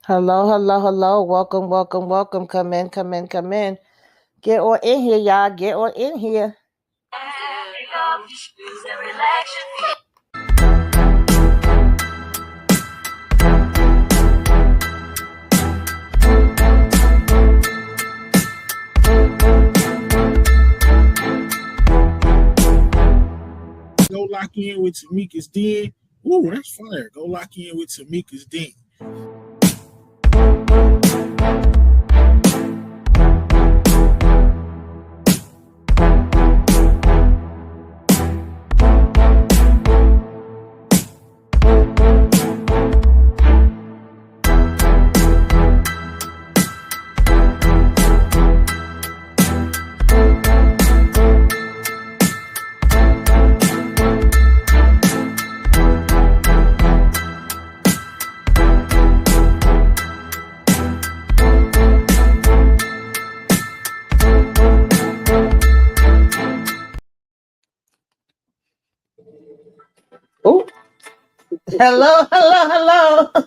Hello, hello, hello. Welcome, welcome, welcome. Come in, come in, come in. Get on in here, y'all. Get on in here. Go lock in with Tamika's Den. Ooh, that's fire. Go lock in with Tamika's Den. Oh, hello, hello, hello.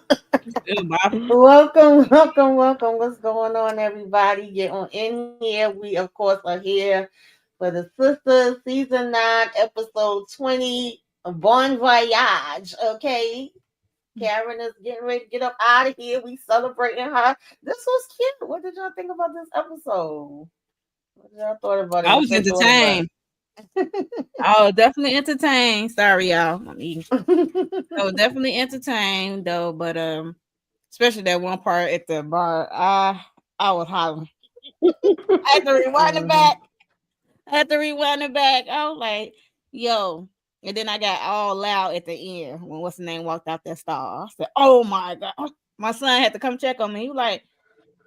Welcome, welcome, welcome. What's going on, everybody? Get on in here. We, of course, are here for the Sistas Season 9, Episode 20, Bon Voyage. Okay. Karen is getting ready to get up out of here. We celebrating her. This was cute. What did y'all think about this episode? What y'all thought about it? I What was they thought about entertained. I was definitely entertained. Sorry, y'all. I was it? definitely entertained though, but especially that one part at the bar, I was hollering. I had to rewind it Mhm. back. I had to rewind it back. I was like, yo. And then I got all loud at the end when what's the name walked out that stall. I said, oh my God. My son had to come check on me. He was like,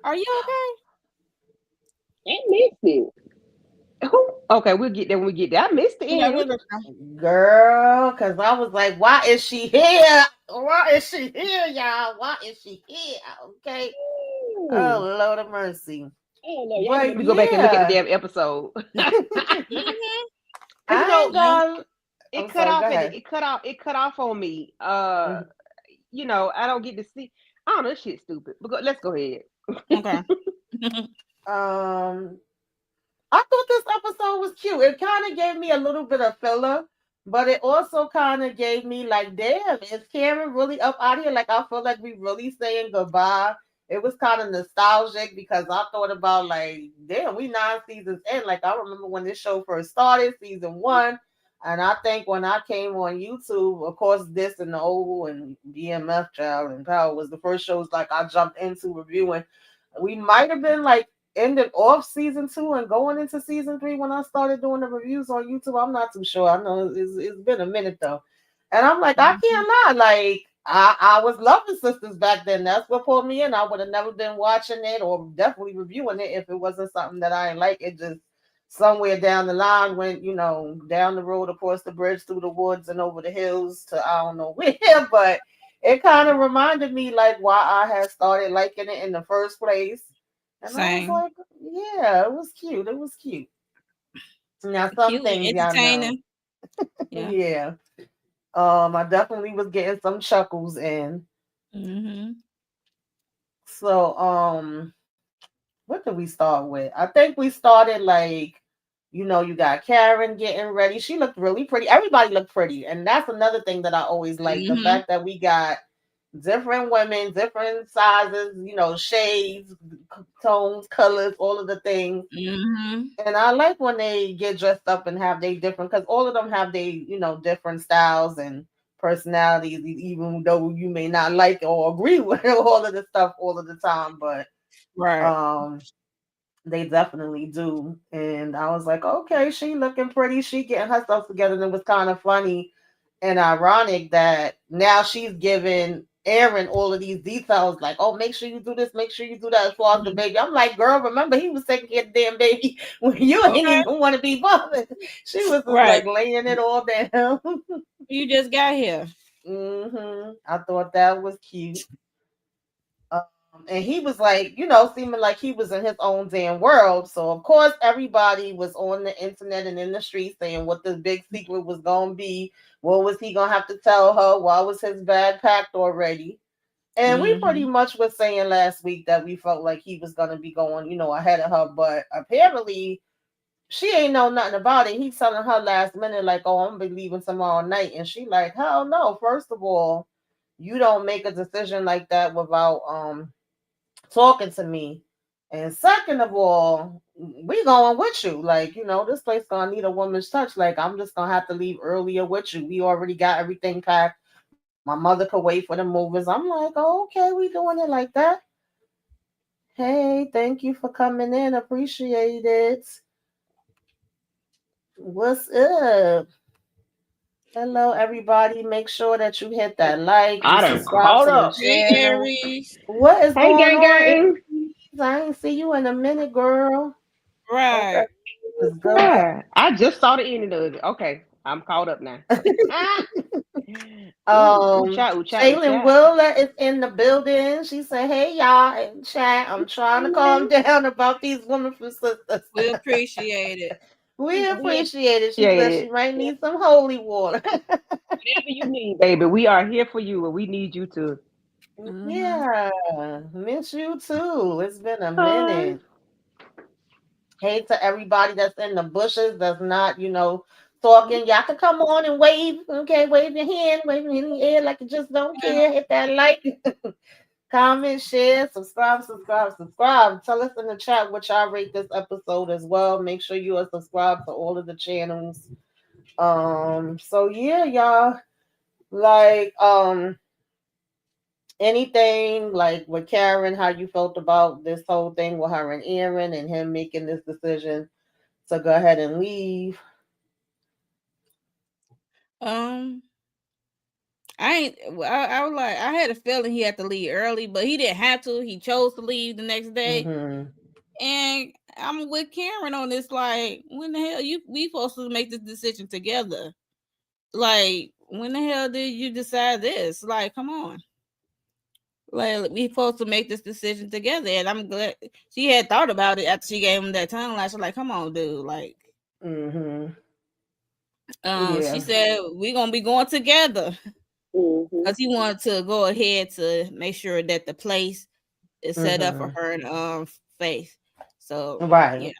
are you I missed it. Okay, we'll get there when we get there. I missed the okay? Yeah, end. Girl, because I was like, why is she here? Why is she here, y'all? Why is she here? Okay. Oh, Ooh. Lord of mercy. I don't know. Y'all gonna make But me go back and look at the yeah, damn episode. Mhm. Cause I ain't gonna. it I'm cut sorry, go off at ahead. it cut off on me. Mhm. I don't get to see. I don't know. This shit's stupid. Let's go ahead. Okay. Um, I thought this episode was cute. It kind of gave me a little bit of filler, but it also kind of gave me like, damn, is Karen really up out here? Like, I feel like we really saying goodbye. It was kind of nostalgic because I thought about like, damn, we 9 seasons in. Like, I remember when this show first started, season one. And I think when I came on YouTube, of course, this and the Oval and BMF Child and Power was the first shows like I jumped into reviewing. We might have been like ended off season two and going into season three when I started doing the reviews on YouTube. I'm not too sure. I know it's been a minute though. And I'm like, I Mhm. can't lie. Like, I was loving Sisters back then. That's what pulled me in. I would have never been watching it or definitely reviewing it if it wasn't something that I didn't like. It just somewhere down the line went, down the road across the bridge through the woods and over the hills to I don't know where, but it kind of reminded me like why I had started liking it in the first place. And I was Same. like, yeah, it was cute. It was cute. Now some Cute and things y'all know. entertaining. Yeah. Yeah. I definitely was getting some chuckles in. Mm-hmm. So what did we start with? I think we started like, you got Karen getting ready. She looked really pretty. Everybody looked pretty. And that's another thing that I always like. The Mm-hmm. fact that we got different women, different sizes, shades, tones, colors, all of the things. Mm-hmm. And I like when they get dressed up and have they different, because all of them have they, different styles and personalities, even though you may not like or agree with all of the stuff all of the time, but Right. um they definitely do. And I was like, okay, she looking pretty, she getting herself together. And it was kind of funny and ironic that now she's giving Aaron all of these details, like, oh, make sure you do this, make sure you do that as far as the Mhm. baby. I'm like, girl, remember he was taking care of the damn baby when you ain't Okay. even want to be bothered. She was just Right. like laying it all down. You just got here. I thought that was cute. And he was like, seeming like he was in his own damn world. So of course everybody was on the internet and in the streets saying what the big secret was gonna be. What was he gonna have to tell her? Why was his bag packed already? And we pretty Mm-hmm. much was saying last week that we felt like he was gonna be going, ahead of her, but apparently she ain't know nothing about it. He's telling her last minute, like, "Oh, I'm gonna be leaving tomorrow night," and she like, "Hell no! First of all, you don't make a decision like that without talking to me, and second of all, we going with you. Like, this place gonna need a woman's touch. Like, I'm just gonna have to leave earlier with you. We already got everything packed. My mother could wait for the movers." I'm like, "Oh, okay, we doing it like that." Hey, thank you for coming in. Appreciate it. What's up? Hello, everybody. Make sure that you hit that like, you I done subscribe caught to the up. Hey, channel. Aries. What is Hey, going gang, on, gang. Aries? I ain't see you in a minute, girl. Hope Right. everything is good. Yeah, I just saw the end of it. Okay, I'm caught up now. Ah. Ooh, chat, ooh, chat, ooh, Jalen chat. Willa is in the building. She said, "Hey y'all in chat. I'm trying to calm down about these women from Sistas. We appreciate it. We We appreciate it." She appreciate said she it. might need some holy water. Whatever you need, baby. We are here for you, and we need you to. Mm-hmm. Yeah, miss you too. It's been a Hi. minute. Hey to everybody that's in the bushes that's not, talking. Y'all can come on and wave. Okay, wave your hand, wave it in the air like you just don't care. Hit that like, comment, share, subscribe, subscribe, subscribe. Tell us in the chat what y'all rate this episode as well. Make sure you are subscribed to all of the channels. So yeah, y'all. Like, anything like with Karen, how you felt about this whole thing with her and Aaron and him making this decision to go ahead and leave. Um, I ain't. I was like, I had a feeling he had to leave early, but he didn't have to. He chose to leave the next day, Mm-hmm. and I'm with Karen on this. Like, when the hell we supposed to make this decision together? Like, when the hell did you decide this? Like, come on. Like, we supposed to make this decision together, and I'm glad she had thought about it after she gave him that tongue lash. Like, come on, dude. Like, Mm-hmm. she Yeah. said we gonna be going together Mm-hmm. because he wanted to go ahead to make sure that the place is set up for Mm-hmm. her and Faith. So Right. yeah,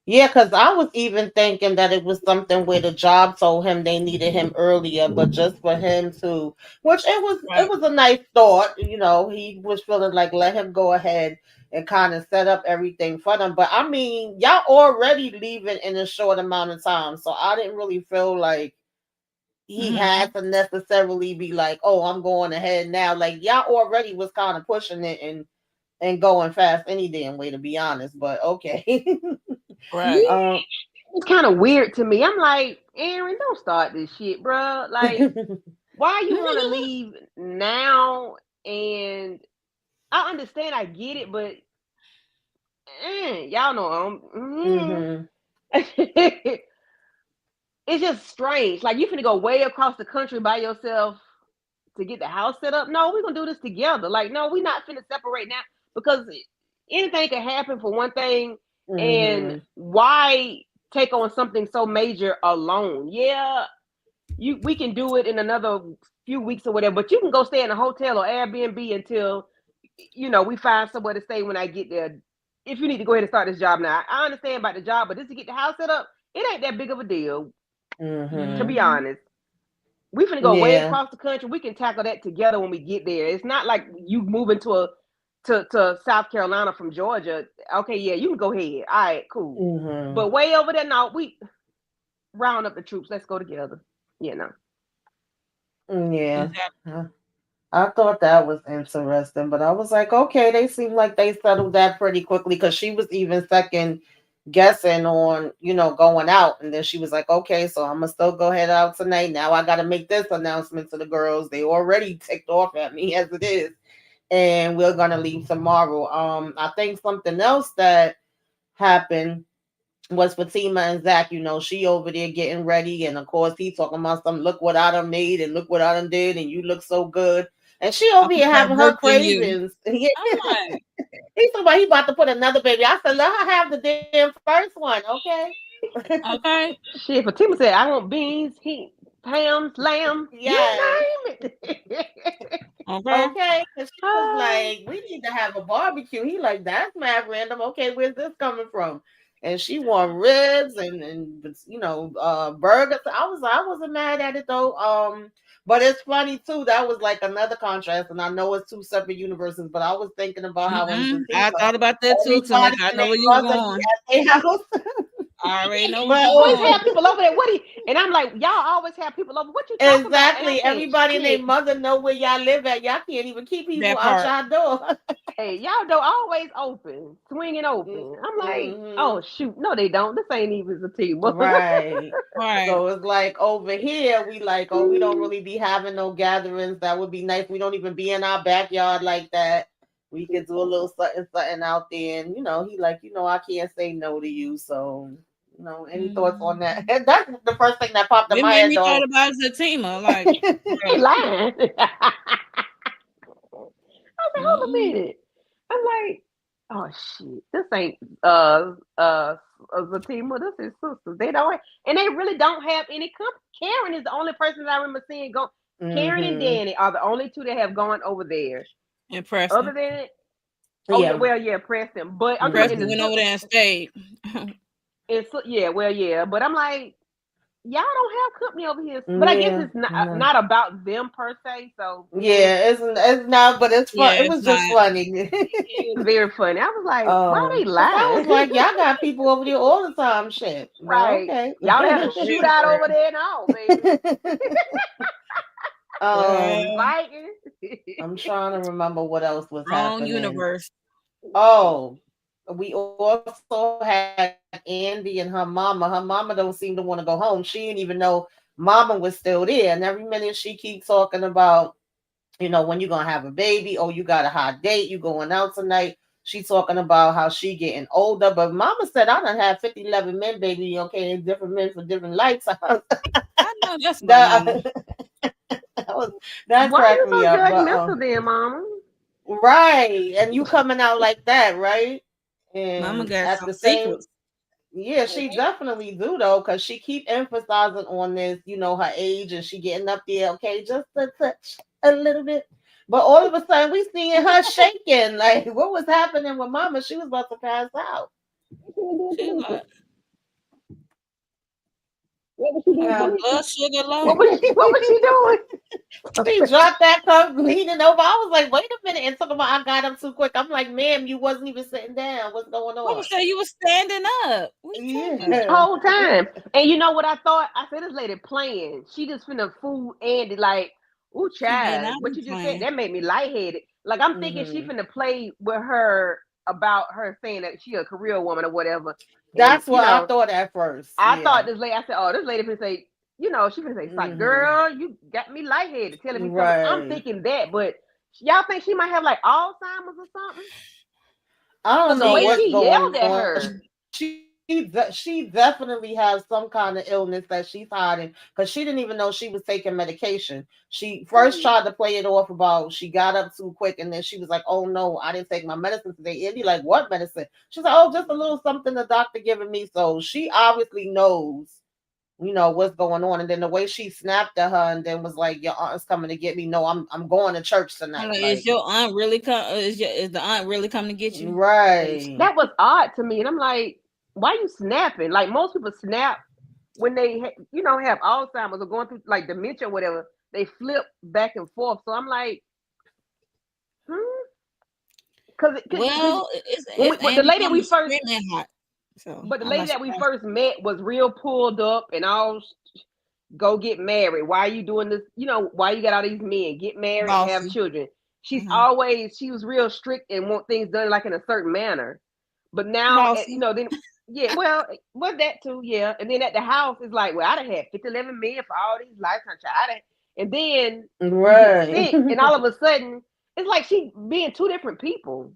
Yeah, because I was even thinking that it was something where the job told him they needed him earlier, but just for him to, which it right. was a nice thought, he was feeling like let him go ahead and kind of set up everything for them. But I mean, y'all already leaving in a short amount of time, so I didn't really feel like he Mm-hmm. had to necessarily be like, "Oh, I'm going ahead now." Like y'all already was kind of pushing it and going fast any damn way, to be honest. But okay. Yeah, Right. um. it's kind of weird to me. I'm like, Aaron, don't start this shit, bro. Like, why you want to leave now? And I understand, I get it, but y'all know Mhm. it's just strange. Like, you finna go way across the country by yourself to get the house set up. No, we're gonna do this together. Like, no, we're not finna separate now because anything can happen for one thing. And Mhm. why take on something so major alone? Yeah, we can do it in another few weeks or whatever, but you can go stay in a hotel or Airbnb until we find somewhere to stay when I get there. If you need to go ahead and start this job now, I understand about the job, but just to get the house set up, it ain't that big of a deal, to Mhm. be Mm-hmm. honest. We finna go way Yeah. across the country. We can tackle that together when we get there. It's not like you moving to South Carolina from Georgia. Okay, yeah, you can go ahead. All right, cool. Mhm. But way over there, now we round up the troops. Let's go together. You know. Yeah. Exactly. Uh, I thought that was interesting, but I was like, okay, they seem like they settled that pretty quickly because she was even second guessing on, going out. And then she was like, okay, so I'm gonna still go head out tonight. Now I gotta make this announcement to the girls. They already ticked off at me as it is. And we're gonna leave tomorrow. I think something else that happened was Fatima and Zach. She over there getting ready, and of course he talking about some look what I done made and look what I done did, and you look so good. And she I'm over here gonna having her birth in you. cravings. He I'm like, talking about he about to put another baby. I said, let her have the damn first one, okay? okay. Shit, Fatima said, I want beans. ham, lamb, Yes. you name it. Okay. Okay, because she was Ah, like, we need to have a barbecue. He like, that's mad random. Okay, where's this coming from? And she want ribs and burgers. I wasn't mad at it though. But it's funny too. That was like another contrast, and I know it's two separate universes. But I was thinking about how in I Zatima, thought about that too, everybody Tamika. I and know their where you mother be going. at their house. I already know where But you always going. have people over there. And I'm like, y'all always have people over. What you talking about? And I exactly, said, everybody and their shit. mother know where y'all live at. Y'all can't even keep people That out part. y'all door. Hey, y'all don't always open, swinging open. I'm like, Mm-hmm. oh shoot, no, they don't. This ain't even a team. Right. Right. So it's like over here, we like, oh, we don't really be having no gatherings. That would be nice. We don't even be in our backyard like that. We could do a little something, something out there. And, he like, I can't say no to you. So, any thoughts on that? Mhm. And that's the first thing that popped in It my made head, me thought though. about Zatima. Like, He right. lying. I said, hold a Mm-mm. minute. I'm like, oh shit, this ain't Zatima. This is sisters. They don't, and they really don't have any company. Karen is the only person that I remember seeing go. Karen and Mm-hmm. Danny are the only two that have gone over there. Other Impressive. than, oh yeah, Yeah. well yeah, Preston. But I'm talking in Preston the Mm-hmm. went over there and stayed. yeah, well yeah. But I'm like, y'all don't have company over here. But I guess Yeah. it's not No. not about them per se. So Yeah, it's not, but it's fun. Yeah, It it's was just not. funny. it was very funny. I was like, why are they 'Cause I was lying? like, y'all got people over there all the time, shit. But Right. okay. Y'all had a For real, shootout for over there and all, baby. um, real. Fighting. I'm trying to remember what else was Wrong happening. universe. Oh, we also had Andy and her mama. Her mama don't seem to want to go home. She didn't even know mama was still there. And every minute she keeps talking about, when you gonna have a baby. Oh, you got a hot date. You going out tonight. She talking about how she getting older. But mama said, I done had 50, 11 men, baby. Okay, and different men for different lifestyles. I know that's my that, mama. that was that Why are cracked you me so up. But judgmental then, mama? right, and you coming out like that, right? Mama And got at some the same, secrets. yeah, she definitely do though, because she keep emphasizing on this, her age, and she getting up there, okay, just a touch, a little bit. But all of a sudden, we seeing her shaking. Like, what was happening with Mama? She was about to pass out. She like What was she doing, Yeah. Tamika? blood sugar What low. was she doing? She dropped that cup, leaning over. I was like, wait a minute. And talking about I got up too quick. I'm like, ma'am, you wasn't even sitting down. What's going Mama on? said you was standing up. What you talking about? Yeah. Whole time. And you know what I thought? I said this lady playing. She just finna fool Andy like, ooh, She better child. not What be you just said, playing. that made me lightheaded. Like I'm thinking she Hmm. finna play with her about her saying that she a career woman or whatever. And That's what I thought at first. I thought Yeah. this lady, I said, oh, this lady finna say, she finna say, like, Hmm. girl, you got me lightheaded, telling me something. I'm Right. thinking that, but y'all think she might have like Alzheimer's or something? I don't Because the know way She what's she going yelled at on. her, She definitely has some kind of illness that she's hiding because she didn't even know she was taking medication. She first tried to play it off about she got up too quick, and then she was like, "Oh no, I didn't take my medicine today." Andy, like, what medicine? She's like, "Oh, just a little something the doctor giving me." So she obviously knows, what's going on. And then the way she snapped at her and then was like, "Your aunt's coming to get me." No, I'm going to church I'm tonight. like, is Like, your aunt really come? Is the aunt really coming to get you? right. that was odd to me. And I'm like, why you snapping? Like most people snap when they, have Alzheimer's or going through like dementia or whatever. They flip back and forth. So I'm like, hmm? Because Well, when it's the Andy lady we coming first, screaming hot. So but the I'm lady not that we surprised. first met was real pulled up and all go get married. Why are you doing this? Why you got all these men? Get married, have Bossy. children. Uh-huh. She was real strict and want things done like in a certain manner. But now, Bossy. then, yeah, well, that too, yeah. And then at the house, it's like, well, I done had 50, 11 men for all these lifetime child. And then you get Right. sick, and all of a sudden, it's like she being two different people.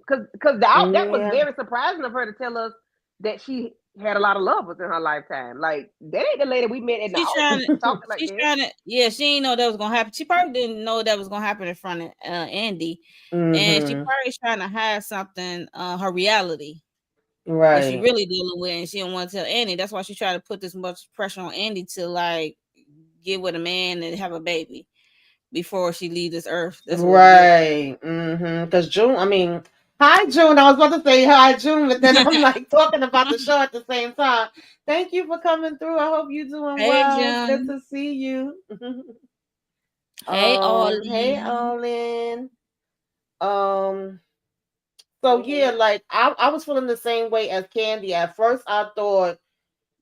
Because that was Yeah. very surprising of her to tell us that she had a lot of lovers in her lifetime. Like that ain't the lady we met in the She's trying office to. talking like She's that. trying to. Yeah, she didn't know that was gonna happen. She probably didn't know that was gonna happen in front of Andy, and she Hmm. probably trying to hide something, her reality that she Right. really dealing with, and she didn't want to tell Andy. That's why she tried to put this much pressure on Andy to like get with a man and have a baby before she leave this earth. That's what it is. Right. Because June, I mean, hi June. I was about to say hi June, but then I'm like talking about the show at the same time. Thank you for coming through. I hope you're doing Hey, well. It's good June. to see you. Hey, Hey Ollie. Olin. Um, so yeah, Mhm. like I was feeling the same way as Candy. At first I thought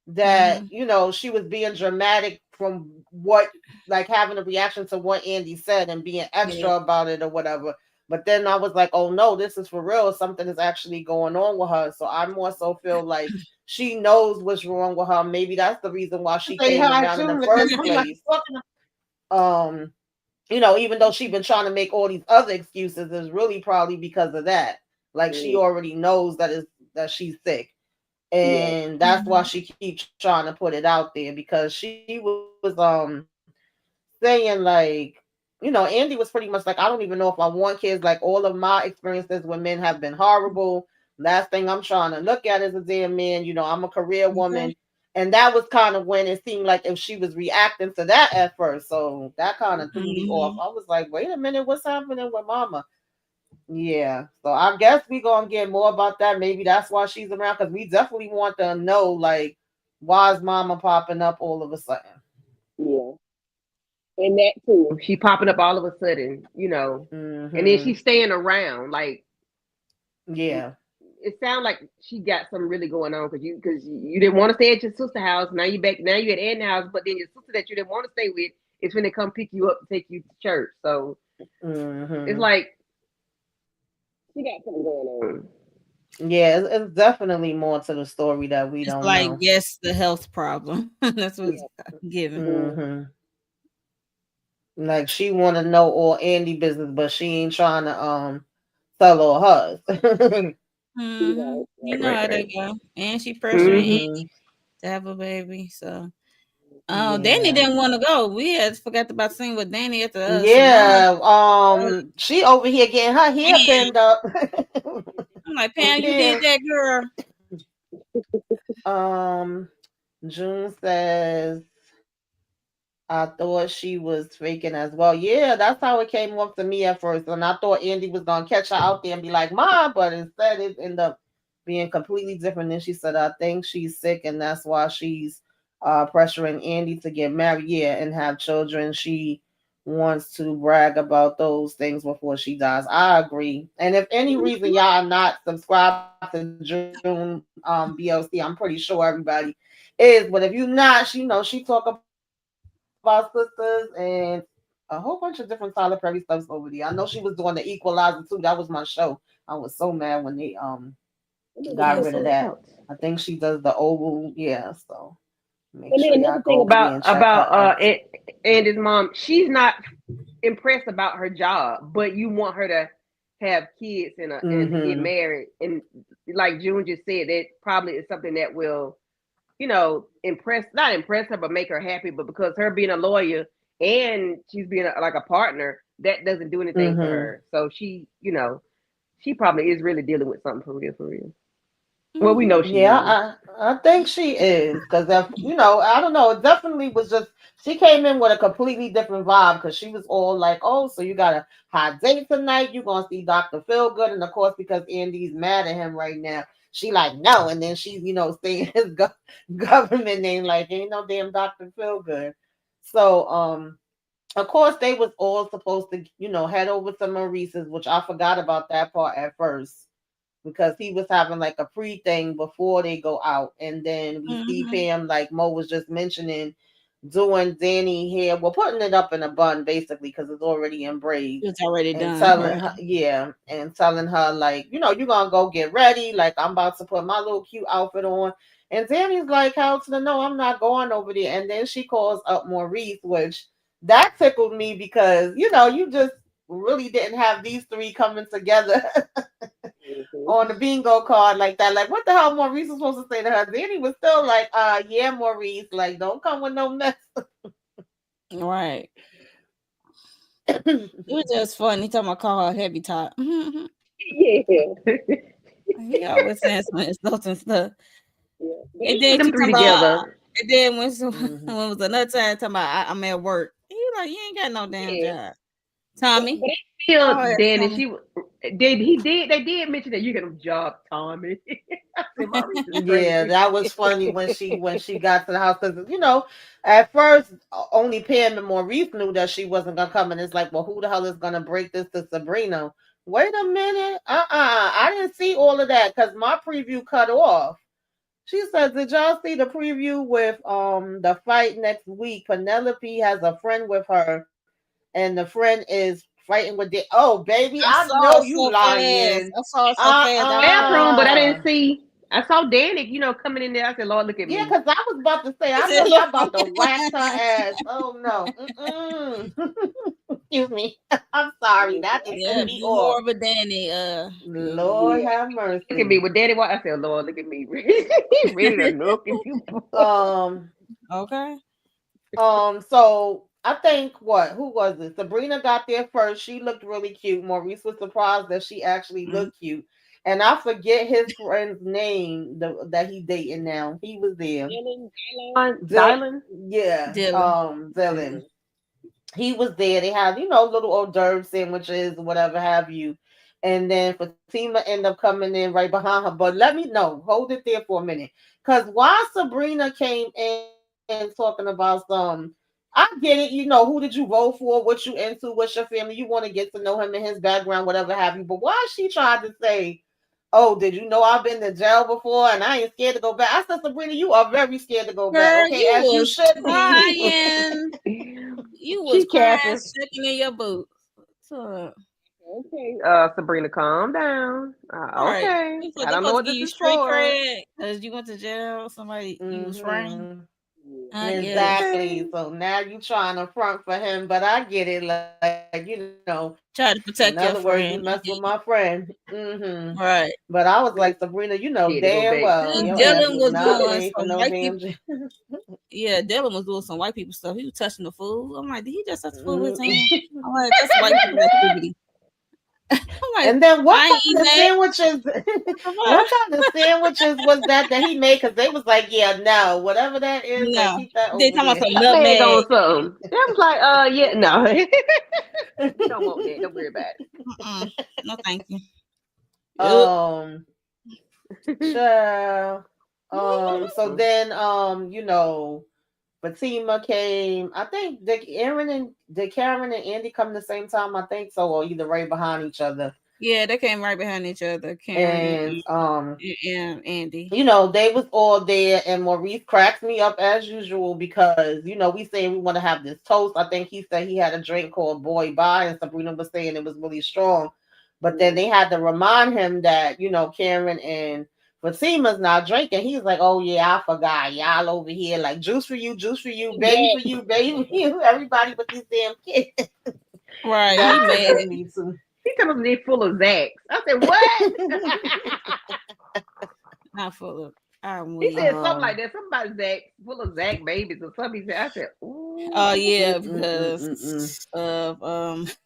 that Mm-hmm. she was being dramatic from what, like having a reaction to what Andy said and being Yeah. extra about it or whatever. But then I was like, oh no, this is for real. Something is actually going on with her. So I more so feel like she knows what's wrong with her. Maybe that's the reason why she Say came hi around in the June, but then first I'm like, place. Um, even though she's been trying to make all these other excuses, is really probably because of that. Like she already knows that she's sick, yeah, and that's why Mm-hmm. she keeps trying to put it out there, because she was saying like, Andy was pretty much like, I don't even know if I want kids. Like all of my experiences with men have been horrible. Last thing I'm trying to look at is a damn man. I'm a career woman. Okay. And that was kind of when it seemed like if she was reacting to that at first. So that kind of threw me off. Mm-hmm. I was like, wait a minute, what's happening with mama? Yeah. So I guess we gonna get more about that. Maybe that's why she's around, because we definitely want to know, like, why is mama popping up all of a sudden? yeah, and that too. She popping up all of a sudden, and then Mm-hmm. she's staying around. Like Yeah. it sounds like she got something really going on because you didn't want to stay at your sister house. Now you back. Now you at Anna's house, but then your sister that you didn't want to stay with is when they come pick you up to take you to church. So it's Mm-hmm. like she got something going on. Yeah, it's definitely more to the story that we It's don't like, know. yes, the health problem. That's what it's Yeah. given. Mm. Mm-hmm. Like she want to know all Andy business, but she ain't trying to tell all hers. Mm-hmm. Right, You right, know right, how right. they go. And she pressuring Andy Mm-hmm. Mm-hmm. to have a baby. So, oh, Danny Yeah. didn't want to go. We had forgot about seeing with Danny at the salon. Yeah. She over here getting her hair pinned up. I'm like, Pam, you did Pam. that, girl. Um, June says, I thought she was faking as well. Yeah, that's how it came off to me at first. And I thought Andy was gonna catch her out there and be like, Mom, but instead it ended up being completely different. And she said, I think she's sick and that's why she's pressuring Andy to get married, yeah, and have children. She wants to brag about those things before she dies. I agree. And if any reason y'all are not subscribed to June BLC, I'm pretty sure everybody is. But if you're not, she talk about sisters and a whole bunch of different Tyler Perry stuffs over there. I know she was doing the Equalizer too. That was my show. I was so mad when they got rid of Yeah. that. What's I else? think she does the Oval, yeah. So make sure And then y'all another go thing over there and about check her about out. Andy's mom, she's not impressed about her job, but you want her to have kids and get Mm-hmm. married. And like June just said, that probably is something that will, impress not impress her, but make her happy. But because her being a lawyer and she's being like a partner, that doesn't do anything for Mm-hmm. her. So she probably is really dealing with something for real, for real. Well, we Mm-hmm. know she Yeah, is. I think she is, because if I don't know, it definitely was just she came in with a completely different vibe, because she was all like, "Oh, so you got a hot date tonight? You gonna see Doctor Feelgood?" And of course, because Andy's mad at him right now, she like no, and then she's saying his government name like ain't no damn Doctor Feelgood. So of course they was all supposed to head over to Maurice's, which I forgot about that part at first, because he was having like a pre thing before they go out. And then we see Mm-hmm. Pam, like Mo was just mentioning, doing Danny hair, well, putting it up in a bun basically because it's already in braids. It's already And done, telling right? her, yeah, and telling her, like, you're gonna go get ready. Like, I'm about to put my little cute outfit on. And Danny's like, hell to the no, I'm not going over there. And then she calls up Maurice, which that tickled me because, you just really didn't have these three coming together Mhm. on the bingo card like that. Like, what the hell Maurice was supposed to say to her? Then he was still like, yeah, Maurice, like, don't come with no mess. Right. It was just funny. He talking about call her heavy top. Yeah. He always saying some insulting stuff. Yeah. But And even then them she three talking about together. And then when Mhm. when was another time talking about I'm at work. He like, you ain't got no damn Yeah. job. Tommy. But I feel Oh, yeah, Danny, Tommy. they did mention that you get a job, Tommy. I said Maurice is Yeah, crazy. that was funny when she got to the house because at first only Pam and Maurice knew that she wasn't gonna come, and it's like, well, who the hell is gonna break this to Sabrina? Wait a minute, I didn't see all of that because my preview cut off. She says, "Did y'all see the preview with the fight next week? Penelope has a friend with her, and the friend is fighting with the oh baby, I I saw know it you so fast. lying. I saw it so Uh fast. I was like, Bathroom, but I didn't uh see. I saw Danny, coming in there. I said, Lord, look at Yeah, me. because I was about to say, he I know said, y'all look. about to wax her ass. Oh no. Mm-mm. Excuse me. I'm sorry. That just threw Yeah, me be more off. of a Danny. Lord have Look at me mercy. with Daddy. What I said, Lord, look at me. Ready to look at you. Um, Okay. so I think what? Who was it? Sabrina got there first. She looked really cute. Maurice was surprised that she actually Mm, looked cute. And I forget his friend's name that he dating now. He was there. Dil- Dylan. yeah, Dylan. Dylan. He was there. They had, little hors d'oeuvre sandwiches, whatever have you. And then Fatima ended up coming in right behind her. But let me know, hold it there for a minute. Because while Sabrina came in talking about I get it, who did you vote for, what you into, what's your family, you want to get to know him and his background, whatever have you. But why she tried to say, oh, did you know I've been to jail before and I ain't scared to go back? I said, Sabrina, you are very scared to go back, Girl, okay? you As you was should be. crying. You was She crying, capping. shaking in your boots. So, Okay, Sabrina, calm down. right. Okay, They I don't know supposed to what give this you is street for. cred because you went to jail. Somebody you was framed. hmm Yeah. Exactly. So now you trying to front for him, but I get it. Like, in Try to other words, protect you your mess with my friend. I friend. get you. Right. But I was like, Sabrina, you know Scared to go damn back well And your too. ass Dylan was was not doing paid for some no white damn people. jail. Yeah, Dylan was doing some white people stuff. He was touching the food. I'm like, did he just touch the food with his Mhm. hand? I'm like, that's white people activity. I'm like, And then what I ain't kind eating of that. sandwiches? What the What fuck? kind of sandwiches was that he made? Because they was like, yeah, no, whatever that is, No. keep that They over talking about there. some Nutmeg nutmeg. on something. I was like, yeah, no. We don't want that. Don't worry about Mm-mm. No, thank you. Yep. um, Child. So then, Fatima came. I think did Karen and Andy come the same time? I think so, or either right behind each other. Yeah, they came right behind each other, Karen And and Andy. they was all there, and Maurice cracks me up as usual because we saying we want to have this toast. I think he said he had a drink called Boy Bye, and Sabrina was saying it was really strong. But then they had to remind him that Karen and Fatima's not drinking. He's like, "Oh yeah, I forgot. Y'all over here like juice it. baby for you. Everybody but these damn kids." Right. He That mad. triggered me too. He told me they full of Zax. I said, what? Not full of. I'm He weak. said something like Um, that. Somebody Zax, full of Zax babies or something. He said, I said, Oh ooh. yeah, mm. because of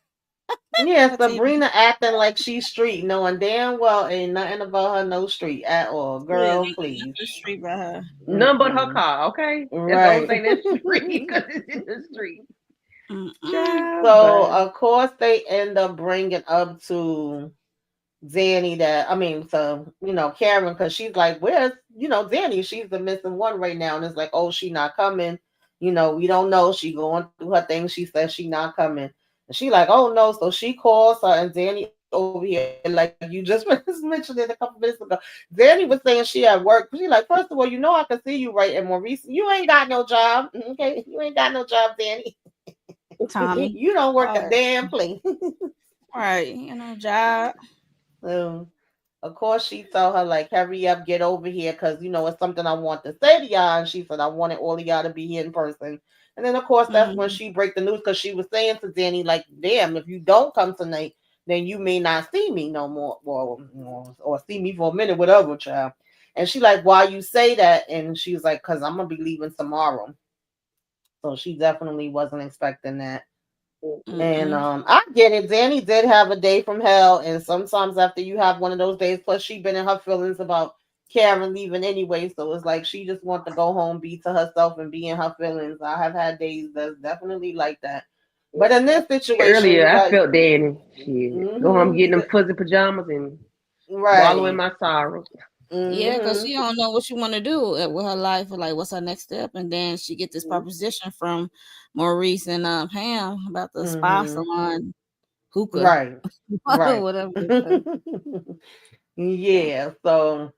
Yeah, Fatima. Sabrina acting like she's street, knowing damn well ain't nothing about her no street at all. Yeah, Girl, ain't please. nothing street by her. None but her Mm-mm. car, okay? That's the only Right. thing that's street because it's in the street. Mm-mm. Child, So bye. of course they end up bringing up to Danny that I mean to Karen because she's like, where's Danny? She's the missing one right now, and it's like, oh, she not coming. We don't know. She going through her thing. She says she not coming, and she like, oh no. So she calls her, and Danny over here like you just mentioned it a couple minutes ago. Danny was saying she at work. She like, first of all, I can see you right, and Maurice, you ain't got no job, okay? You ain't got no job, Danny. You Tommy. don't work a Oh, damn place. right. Job. So, of course, she told her, like, hurry up, get over here, because, it's something I want to say to y'all. And she said, I wanted all of y'all to be here in person. And then, of course, that's when Mm, she break the news because she was saying to Danny, like, damn, if you don't come tonight, then you may not see me no more or see me for a minute, whatever, child. And she like, why you say that? And she was like, because I'm going to be leaving tomorrow. So she definitely wasn't expecting that. And mm-mm. I get it. Danny did have a day from hell, and sometimes after you have one of those days, plus she been in her feelings about Karen leaving anyway. So it's like she just wants to go home, be to herself, and be in her feelings. I have had days that's definitely like that. But in this situation, Earlier, you I got felt Danny. Shit. Go home, get you them got fuzzy pajamas and wallow in right. my sorrow. Yeah, because Hmm. she don't know what she want to do with her life, or like what's her next step, and then she get this proposition from Maurice and Pam about the spa Hmm. salon hookah, Right. Right. whatever they say. Yeah. So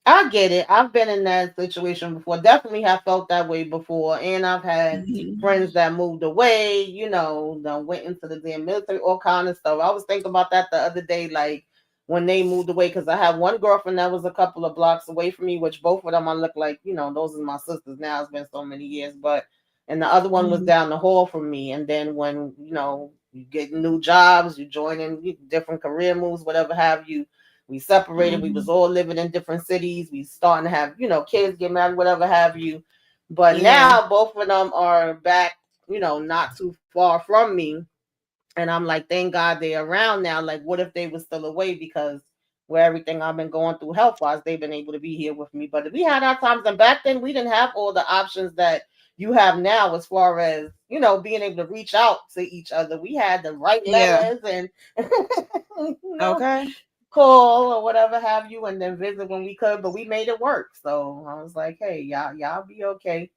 I get it. I've been in that situation before. Definitely have felt that way before. And I've had Mhm. friends that moved away, that went into the damn military, all kind of stuff. I was thinking about that the other day, like when they moved away, because I had one girlfriend that was a couple of blocks away from me, which both of them I look like, those are my sisters now. It's been so many years. And the other one was Mhm. down the hall from me. And then when, you get new jobs, you join in different career moves, whatever have you, we separated. We was Mhm. all living in different cities. We starting to have, kids, get married, whatever have you. But Yeah, now both of them are back, not too far from me. And I'm like, thank God they're around now. Like, what if they were still away? Because where everything I've been going through health wise, they've been able to be here with me. But we had our times, and back then we didn't have all the options that you have now as far as being able to reach out to each other. We had to write yeah. letters and you know Okay. call or whatever have you, and then visit when we could, but we made it work. So I was like, hey, y'all be okay.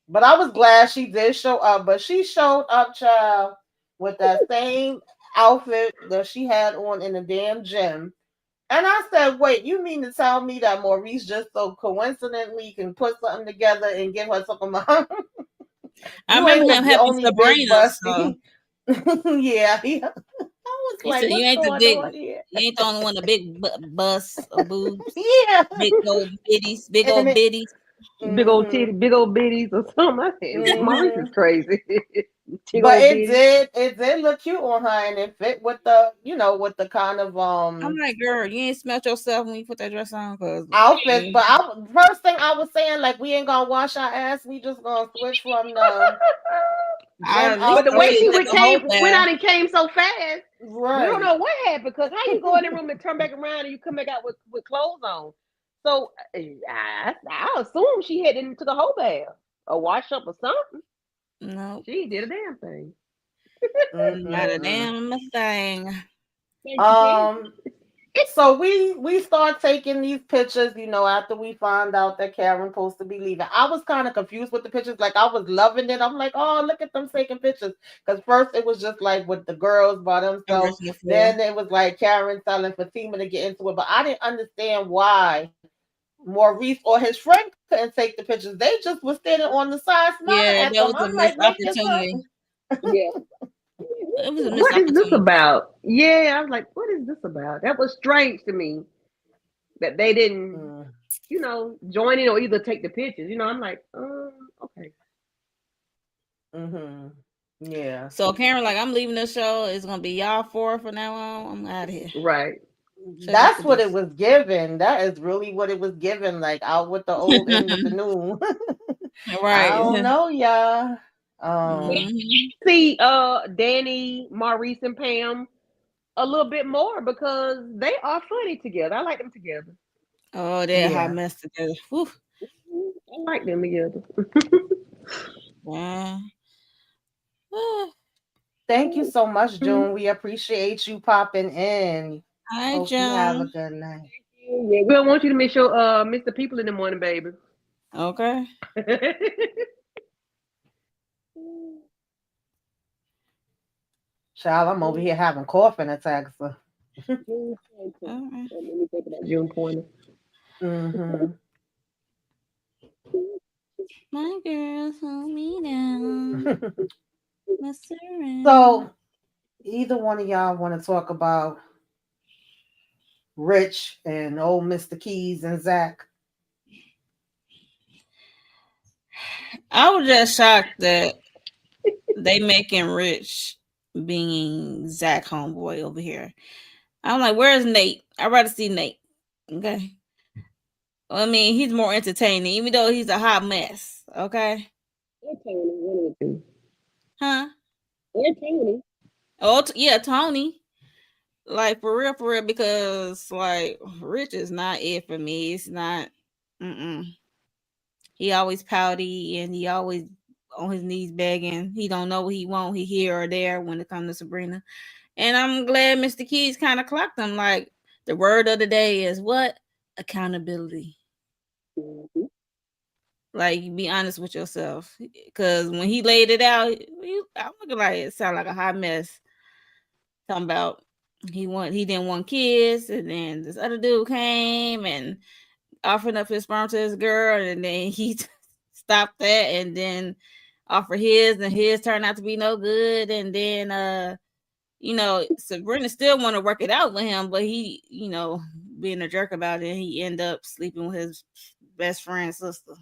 But I was glad she did show up, but she showed up, child, with that same outfit that she had on in the damn gym. And I said, wait, you mean to tell me that Maurice just so coincidentally can put something together and give her something? I You remember ain't him the helping only big Sabrina. So busty. Yeah, I was he like, said, "You what's ain't the going big, on here? you ain't the only one. The big bust of boobs, Yeah. big And old it, bitties." Big old hmm titties, big old bitties, or something. I said, Maurice is hmm crazy. Big but old it bitties. did it did look cute on her, and it fit with the kind of I'm like, girl, you ain't smelt yourself when you put that dress on, cause outfits. But first thing I was saying, like, we ain't gonna wash our ass, we just gonna switch from the I gym at But least the I way say outfit. she let the whole went bath. out and came so fast, we don't Right. know what happened. Because how you go in the room and turn back around and you come back out with clothes on? So I assume she had into the whole bath, a wash up or something. No, She did a damn thing. not a Mm-mm-mm. damn thing. Thank you, Ken. um So we start taking these pictures, after we found out that Karen supposed to be leaving. I was kind of confused with the pictures. Like, I was loving it. I'm like, oh, look at them taking pictures. Because first it was just like with the girls by themselves. Original four. Then it was like Karen telling Fatima to get into it. But I didn't understand why Maurice or his friend couldn't take the pictures. They just was standing on the side smiling Yeah, at that them. was I'm a like, missed make this opportunity. up. Yeah. It was a missed What is this opportunity. about? Yeah, I was like, what is this about? That was strange to me that they didn't, Mm, join in or either take the pictures. I'm like, okay. mm-hmm. Yeah. So Karen, like, I'm leaving the show. It's gonna be y'all four from now on. I'm out of here. Right. Check out That's the what it list. was given. That is really what it was given. Like, out with the old, in with the new. I Right. don't know, y'all. Um, Mhm. See, Danny, Maurice, and Pam a little bit more because they are funny together. I like them together. Oh, that hot yeah. mess together. Whew. I like them together. Yeah. All Thank you so much, June. We appreciate you popping in. right, Hope you have a John. good night. Yeah, we don't want you to miss the people in the morning, baby. Okay. Child, I'm over here having coughing attacks. So. All right. Let me think about June Pointer. Mm-hmm. My girls hold me down. Mess around. So, either one of y'all want to talk about Rich and old Mr. Keys and Zach? I was just shocked that they making Rich being Zach homeboy over here. I'm like, where's Nate? I'd rather see Nate. Okay. I mean, he's more entertaining, even though he's a hot mess. Okay. They're Tony, one of the two. Huh? They're Tony. Oh, yeah, Tony. Like for real, because like Rich is not it for me. It's not. Mm-mm. He always pouty and he always on his knees begging. He don't know what he want. He here or there when it comes to Sabrina. And I'm glad Mr. Keys kind of clocked him. Like the word of the day is what? Accountability. Mhm. Like you be honest with yourself. Cause when he laid it out, I'm looking like it sounded like a hot mess. Talking about he didn't want kids, and then this other dude came and offering up his sperm to his girl, and then he stopped that, and then offered his, and his turned out to be no good, and then Sabrina still want to work it out with him, but he, being a jerk about it, he end up sleeping with his best friend's sister.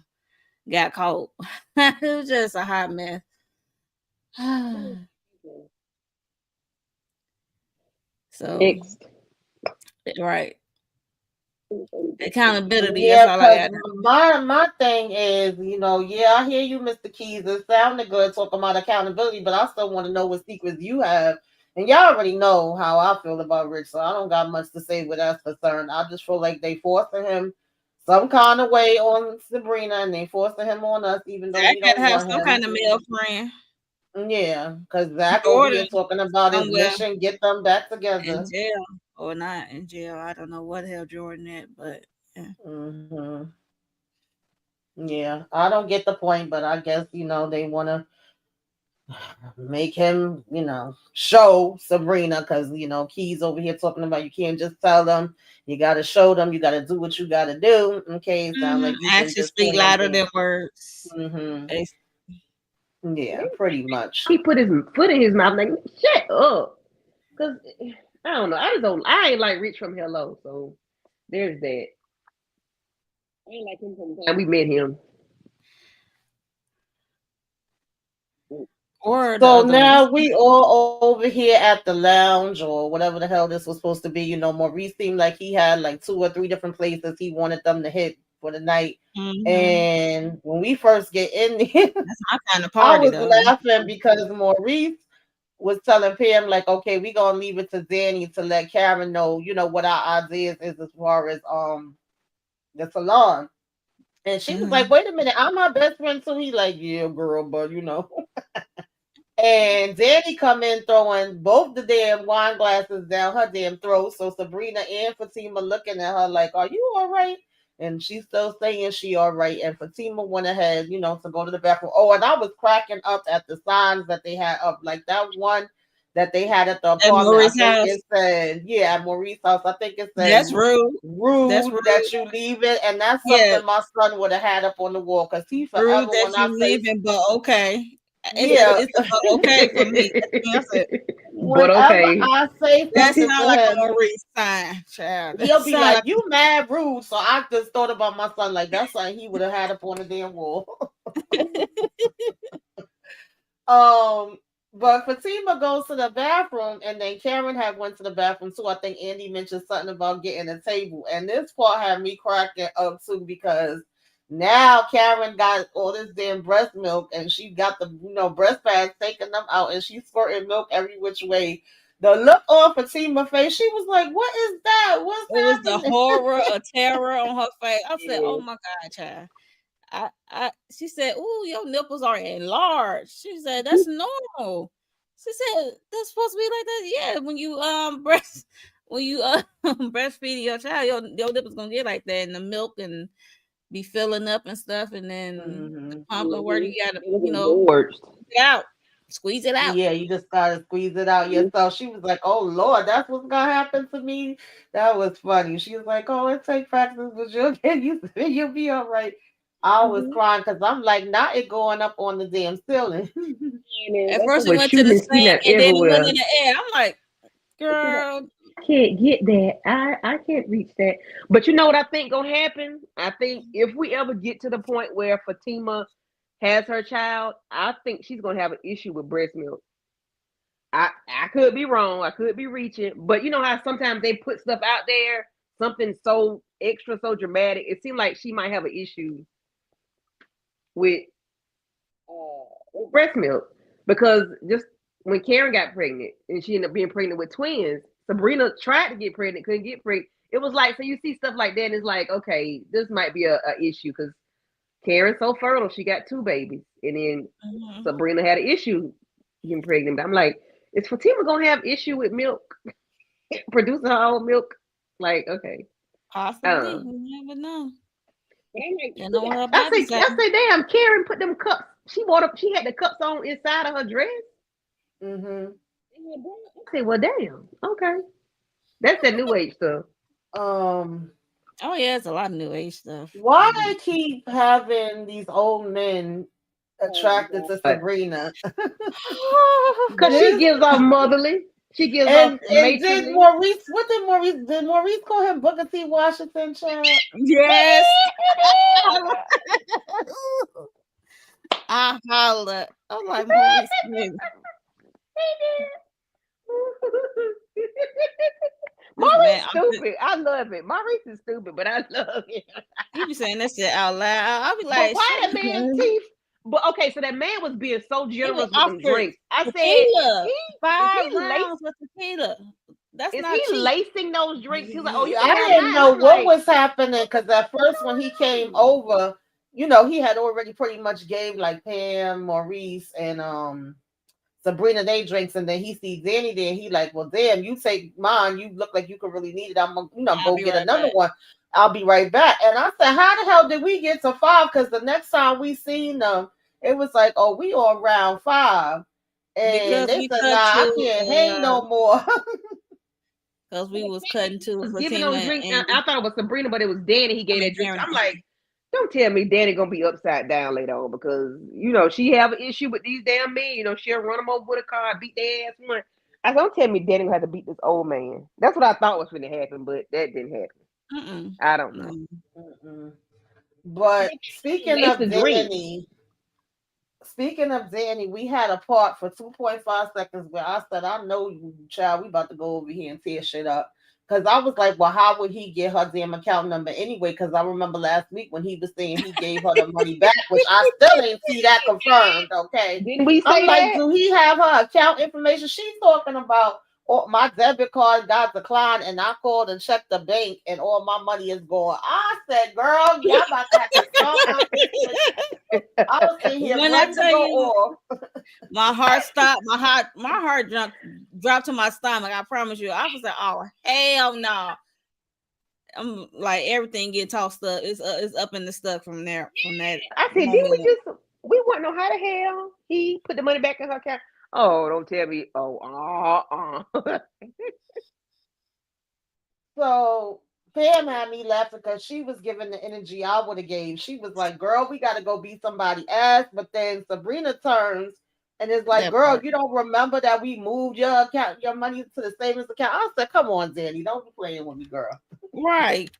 Got caught. It was just a hot mess. So, Next. right, accountability. That's Yeah, all I because got. my thing is, yeah, I hear you, Mr. Keys. It sounded good talking about accountability, but I still want to know what secrets you have. And y'all already know how I feel about Rich, so I don't got much to say with that's concerned. I just feel like they forcing him some kind of way on Sabrina, and they forcing him on us, even though Zach we got to don't have want some him. kind of male friend. Yeah, because Zach over Jordan here talking about his somewhere mission, get them back in together. jail or not in jail. I don't know what the hell Jordan at, but yeah. Hmm. Yeah, I don't get the point, but I guess they want to make him, show Sabrina because Key's over here talking about you can't just tell them, you got to show them, you got to do what you got to do. Okay, sound like you've been Actions just speak saying louder things. than words. Hmm. Bas- Yeah, pretty much. He put his foot in his mouth like, shut up. Cause I don't know. I just don't. I ain't like Rich from Hello, so there's that. I ain't like him from the time we met him. Or the So other ones. now we all over here at the lounge or whatever the hell this was supposed to be. Maurice seemed like he had like two or three different places he wanted them to hit for the night. Mm-hmm. And when we first get in there, That's my kind of I party, was though. laughing because Maurice was telling Pam, like, okay, we gonna leave it to Danny to let Karen know, what our ideas is as far as the salon. And she was like, Mm-hmm. wait a minute, I'm my best friend too. He like, yeah, girl, but And Danny come in throwing both the damn wine glasses down her damn throat. So Sabrina and Fatima looking at her like, are you all right? And she's still saying she all right. And Fatima went ahead, to go to the bathroom. Oh, and I was cracking up at the signs that they had up. Like that one that they had at the At apartment. I Maurice's think house. it said, yeah, at Maurice's house. I think it said That's rude. That's rude that rude. you leave it. And that's Yeah, something my son would have had up on the wall. Because he rude forever that when I you say, leaving, but okay. yeah, It's a but okay for me. That's it. But whenever okay. I say That something sound to like a him, Maurice sign, child. That he'll be sound like, like "You mad rude." So I just thought about my son, like that's something he would have had up on the damn wall. um, but Fatima goes to the bathroom, and then Karen had went to the bathroom too. I think Andy mentioned something about getting a table, and this part had me cracking up too because now Karen got all this damn breast milk, and she got the breast pads taking them out, and she's squirting milk every which way. The look on Fatima's face, she was like, "What is that? What's it was the happening?" horror of terror on her face. I said, Yeah. "Oh my god, child." She said, "Ooh, your nipples are enlarged." She said, "That's normal." She said, "That's supposed to be like that." Yeah, when you when you breastfeed your child, your nipples gonna get like that, and the milk and be filling up and stuff, and then the Hmm. pump and where you gotta, It was engorged. get out, squeeze it out. Yeah, you just gotta squeeze it out yourself. She was like, "Oh Lord, that's what's gonna happen to me." That was funny. She was like, "Oh, it take practice, but you'll get used to it. You'll be all right." I was Mm-hmm. crying because I'm like, not it going up on the damn ceiling. And At that first, thing it was went to the shooting and spitting sink, out and then it went everywhere. in the air. I'm like, girl, Can't get that. I can't reach that. But you know what I think gonna happen? I think if we ever get to the point where Fatima has her child, I think she's gonna have an issue with breast milk. I could be wrong. I could be reaching, but you know how sometimes they put stuff out there, something so extra, so dramatic. It seemed like she might have an issue with breast milk because just when Karen got pregnant and she ended up being pregnant with twins, Sabrina tried to get pregnant, couldn't get pregnant. It was like, so you see stuff like that, and it's like, okay, this might be a issue because Karen's so fertile, she got 2 babies, and then Mhm. Sabrina had an issue getting pregnant. I'm like, is Fatima gonna have issue with milk, producing her own milk? Like, okay, Possibly. uh, You never know. but I'm like, You know what her I baby say, say. damn, Karen put them cups. She had the cups on inside of her dress. Mm-hmm. I said, well, damn, okay, that's that new age stuff. Um, Oh yeah, it's a lot of new age stuff. why they keep having these old men attracted to But Sabrina? because she This gives off motherly, she gives off and did matronly. Maurice? What did Maurice call him? Booker T. Washington, child. Yes. I holler. I'm like Maurice Smith. Maurice Man, stupid. I love it. Maurice is stupid, but I love it. you be saying that shit out loud. I'll be But like, why shit. that man's teeth? But okay, so that man was being so He was generous with them offered drinks. I said, tequila. he is 5 he lace rounds with tequila. That's is not he cheap. lacing those drinks? He was like, oh, you can I have didn't mine. know I'm what like, was happening because at first when he came over, he had already pretty much gave like Pam, Maurice, and Sabrina they drinks, and then he sees Danny there. He like, well, damn, you take mine. You look like you could really need it. I'm gonna, I'll go be get right another back. one. I'll be right back. And I said, how the hell did we get to 5? Because the next time we seen them, it was like, oh, we on round 5, and Because they we said, nah, cut I to can't hang no more. because we was cutting to was giving Fatima those drinks. and I thought it was Sabrina, but it was Danny. He I gave mean that drink. Karen. I'm like, don't tell me Danny gonna be upside down later on because she have an issue with these damn men. She'll run them over with a car, beat their ass. One. I said, don't tell me Danny gonna have to beat this old man. That's what I thought was gonna happen, but that didn't happen. Mm-mm. I don't know. No. Mm-mm. But But they speaking lace of the drink. Danny, we had a part for 2.5 seconds where I said, I know you, child, we about to go over here and tear shit up. Because I was like, well, how would he get her damn account number anyway? Because I remember last week when he was saying he gave her the money back, which I still ain't see that confirmed, okay? Didn't we I'm say like, that? do he have her account information? She's talking about, oh, my debit card got declined and I called and checked the bank and all my money is gone. I said, girl, y'all about to have to start out this shit. I was sitting here When I ready to tell go you off. my heart stopped, my heart dropped to my stomach. I promise you. I was like, oh hell no. I'm like everything get tossed up. It's up in the stuck from there from that I said, didn't moment. we wouldn't know how the hell he put the money back in her account? Oh, don't tell me. Oh, So Pam had me laughing because she was giving the energy I would have gave. She was like, girl, we got to go beat somebody ass. But then Sabrina turns and is like, That girl, part. you don't remember that we moved your account, your money to the savings account? I said, come on, Danny, don't be playing with me, girl. Right.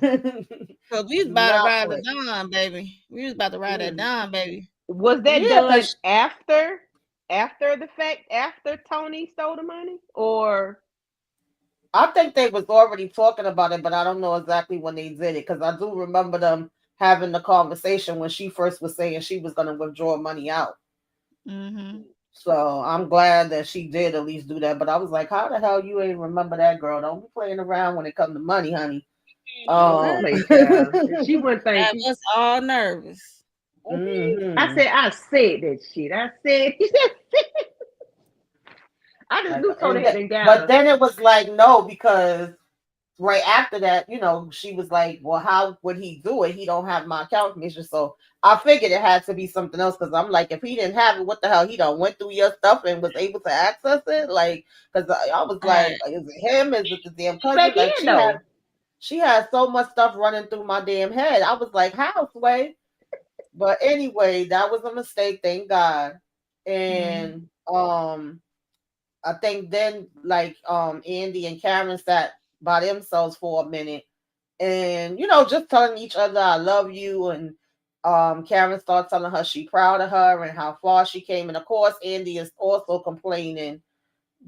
Cause we was Do about to not ride the play. dawn, baby. We was about to ride that Mm. dawn, baby. was that Yeah, done because after the fact, after Tony stole the money, or I think they was already talking about it, but I don't know exactly when they did it because I do remember them having the conversation when she first was saying she was going to withdraw money out. Mm-hmm. So I'm glad that she did at least do that. But I was like, how the hell you ain't remember that girl? Don't be playing around when it comes to money, honey. oh, don't Um, play, child. She wouldn't thank Have you. us all nervous. mhm. I said that shit. I said, I just knew Tony had been got But her. then it was like, no, because right after that, she was like, well, how would he do it? He don't have my account information. So I figured it had to be something else because I'm like, if he didn't have it, what the hell? He done went through your stuff and was able to access it? Like, because I was Right. like, is it him? Is it the damn cousin? Back Like, in though. she had so much stuff running through my damn head. I was like, how, Sway? But anyway, that was a mistake, thank God. Mm-hmm. And I think then like Andy and Karen sat by themselves for a minute and just telling each other I love you, and Karen started telling her she proud of her and how far she came, and of course Andy is also complaining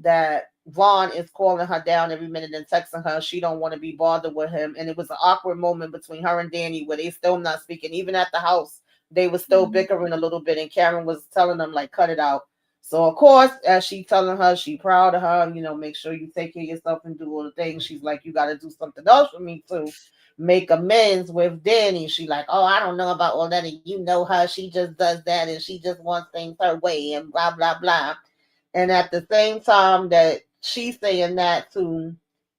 that Vaughn is calling her down every minute and texting her she don't want to be bothered with him, and it was an awkward moment between her and Danny where they still not speaking. Even at the house they were still Mm-hmm. bickering a little bit, and Karen was telling them like cut it out. So of course, as she telling her she proud of her, make sure you take care of yourself and do all the things. She's like, you got to do something else for me to make amends with Danny. She like, oh, I don't know about all that, and you know her. She just does that, and she just wants things her way, and blah blah blah. And at the same time that she's saying that to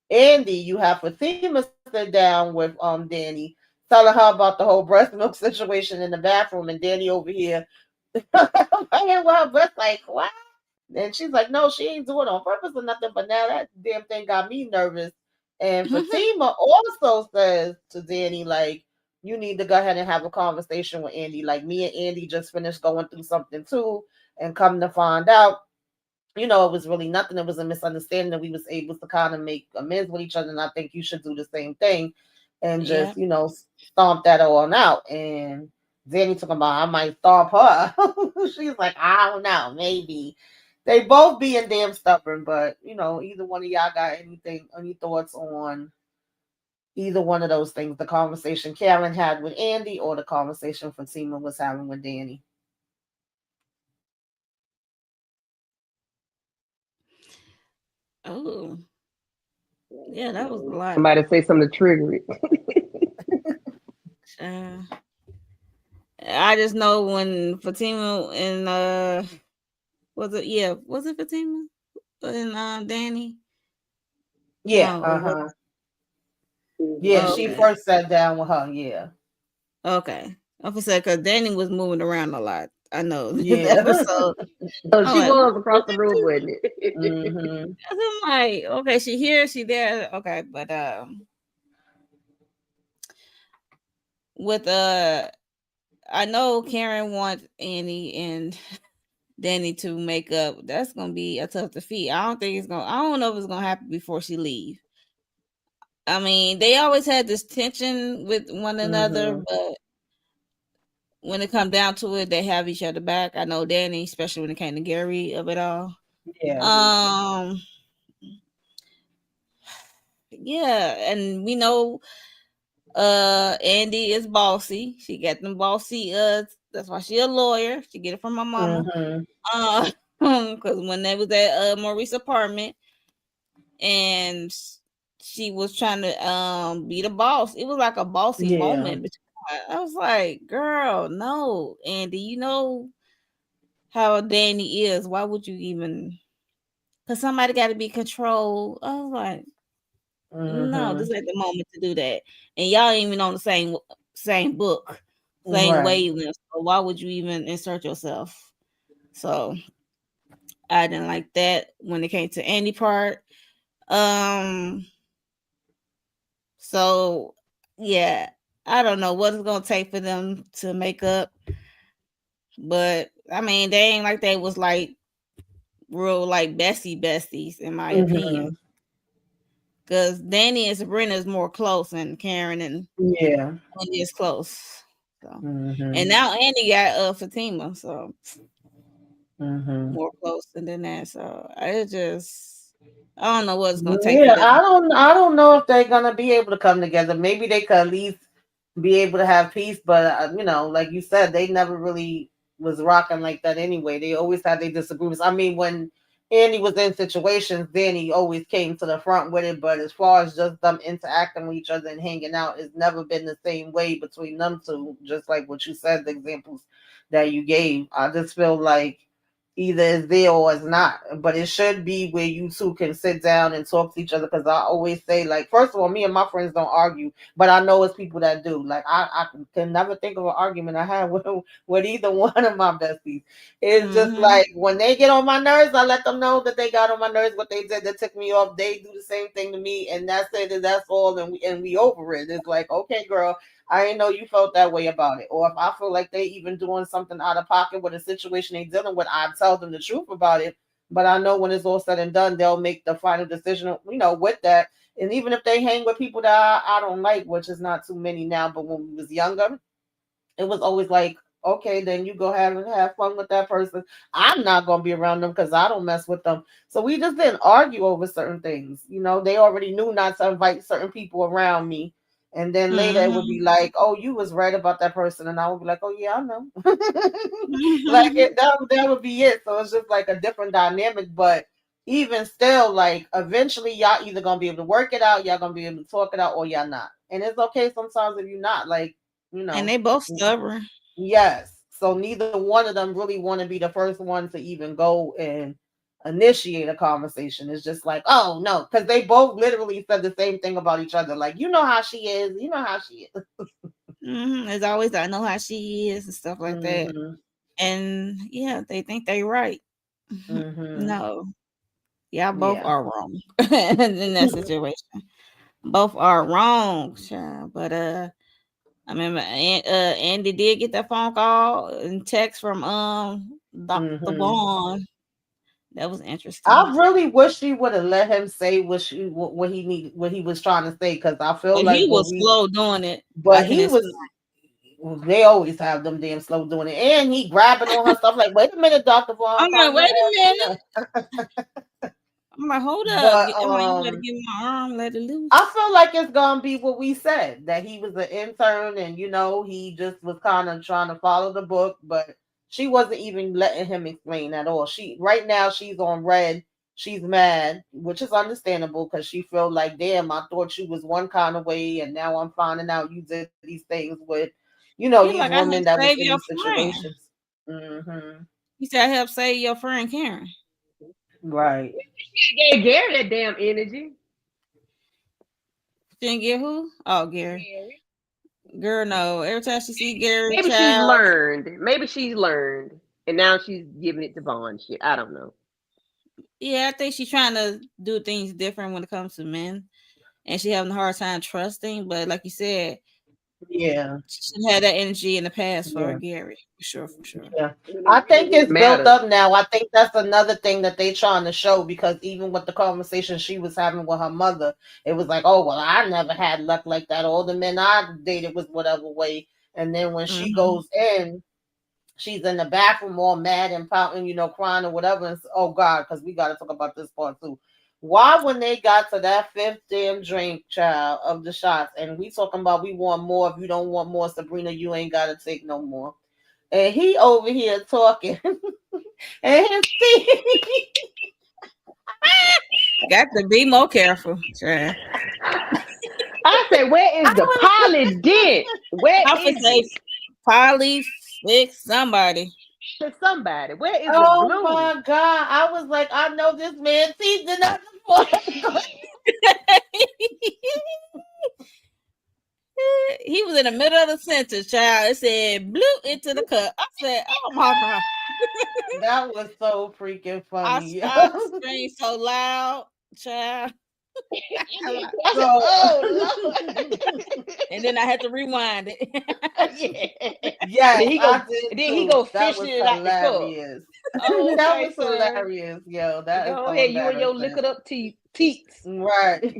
Andy, you have Fatima sit down with Danny, telling her about the whole breast milk situation in the bathroom, and Danny over here playing with her breast like, what? And she's like, no, she ain't doing it on purpose or nothing. But now that damn thing got me nervous. And Fatima also says to Danny, like, you need to go ahead and have a conversation with Andy. Like, me and Andy just finished going through something too. And come to find out, it was really nothing. It was a misunderstanding that we was able to kind of make amends with each other. And I think you should do the same thing and Yeah. just, stomp that all out. And Danny talking about I might stomp her. She's like, I don't know, maybe. They both being damn stubborn, but either one of y'all got any thoughts on either one of those things? The conversation Karen had with Andy or the conversation Fatima was having with Danny. Oh, yeah, that was a lot. Somebody say something to trigger it. Uh, I just know when Fatima and was it Fatima and Danny? Yeah, What? uh-huh. Yeah, Mhm. she Okay, first sat down with her, yeah. okay. I was say because Danny was moving around a lot. I know this Yeah. episode. Oh, I'm she like, was was across the it room, two? wasn't it? hmm I'm like, okay, she here, she there. Okay, but with I know Karen wants Annie and Danny to make up. That's gonna be a tough defeat. I don't think it's gonna. I don't know if it's gonna happen before she leave. I mean, they always had this tension with one another, hmm but when it comes down to it, they have each other back. I know Danny, especially when it came to Gary of it all. Yeah. Um, yeah, and we know Andy is bossy. She got them bossy that's why she a lawyer. She get it from my mama. hmm Because when they was at Maurice's apartment and she was trying to be the boss, it was like a bossy Yeah. moment. But I was like, girl, no, Andy, you know how Danny is. Why would you even? Because somebody got to be controlled. I was like, no, hmm this ain't the moment to do that. And y'all ain't even on the same book, same Right. wavelength. So why would you even insert yourself? So I didn't like that when it came to Andy part. Um, so yeah, I don't know what it's gonna take for them to make up, but I mean they ain't like they was like real like besties in my hmm opinion. Because Danny and Sabrina is more close, and Karen and Yeah. Andy is close. So, and hmm now Andy got Fatima, so hmm more close than that. So I just I don't know what it's gonna take for Yeah, them. I don't know if they're gonna be able to come together. Maybe they could at least be able to have peace, but like you said, they never really was rocking like that anyway. They always had their disagreements. I mean, when Andy was in situations, Danny always came to the front with it. But as far as just them interacting with each other and hanging out, it's never been the same way between them two. Just like what you said, the examples that you gave. I just feel like either it's there or it's not. But it should be where you two can sit down and talk to each other. Because I always say, like, first of all, me and my friends don't argue, but I know it's people that do. Like, I can never think of an argument I had with either one of my besties. It's just Mm-hmm. like when they get on my nerves, I let them know that they got on my nerves. What they did that took me off. They do the same thing to me, and that's it. And that's all. And we over it. It's like, okay, girl, I didn't know you felt that way about it. Or if I feel like they even doing something out of pocket with a situation they dealing with, I tell them the truth about it. But I know when it's all said and done, they'll make the final decision, with that. And even if they hang with people that I don't like, which is not too many now, but when we was younger, it was always like, okay, then you go have fun with that person. I'm not gonna be around them because I don't mess with them. So we just didn't argue over certain things. They already knew not to invite certain people around me, And then later it would be like, oh, you was right about that person. And I would be like, oh, yeah, I know. Like that would be it. So it's just like a different dynamic. But even still, like eventually y'all either going to be able to work it out, y'all going to be able to talk it out, or y'all not. And it's okay sometimes if you're not. Like, And they both stubborn. Yes. So neither one of them really want to be the first one to even go and initiate a conversation. It's just like, oh no, because they both literally said the same thing about each other. Like, you know how she is, you know how she is. It's always I know how she is and stuff like that. And yeah, they think they right. No, y'all both are wrong in that situation. Both are wrong, child. But I remember Andy did get that phone call and text from Dr. Vaughn. That was interesting. I really wish she would have let him say what he was trying to say, because I feel like he was slow doing it. But he was. They always have them damn slow doing it, and he grabbing on her stuff. Like, wait a minute, Dr. Vaughn. I'm like, wait a minute. I'm like, hold up. You better give me my arm, let it loose. I feel like it's gonna be what we said, that he was an intern and he just was kind of trying to follow the book, but she wasn't even letting him explain at all. Right now she's on red. She's mad, which is understandable because she felt like, damn, I thought you was one kind of way, and now I'm finding out you did these things with, these like, women that was in these situations. You said I helped save your friend Karen. Right. She gave Gary that damn energy. Didn't get who? Oh, Gary. Girl, no. Every time she see Gary, maybe she's learned. Maybe she's learned, and now she's giving it to Vaughn. Shit, I don't know. Yeah, I think she's trying to do things different when it comes to men, and she having a hard time trusting. But like you said, yeah, she had that energy in the past for Gary, for sure. Yeah, I think it's built up now. I think that's another thing that they trying to show, because even with the conversation she was having with her mother, it was like, oh well, I never had luck like that. All the men I dated was whatever way. And then when she goes in, she's in the bathroom all mad and pouting, crying or whatever. And oh God, because we got to talk about this part too. Why, when they got to that fifth damn drink, child, of the shots, and we talking about we want more. If you don't want more, Sabrina, you ain't got to take no more. And he over here talking, and his teeth. Got to be more careful. Sure. I said, where is the Polly dent? Where is it? Polly fix somebody. To somebody. Where is the glue? Oh my God! I was like, I know this man's teeth did not before. He was in the middle of the sentence, child. It said "blue" into the cup. I said, "Oh my God!" That was so freaking funny. I screamed so loud, child. Oh Lord! And then I had to rewind it. Yeah, then he go fishing it out the cup. Oh, okay, that was hilarious, yo. That is so you and your liquored up teats. Right.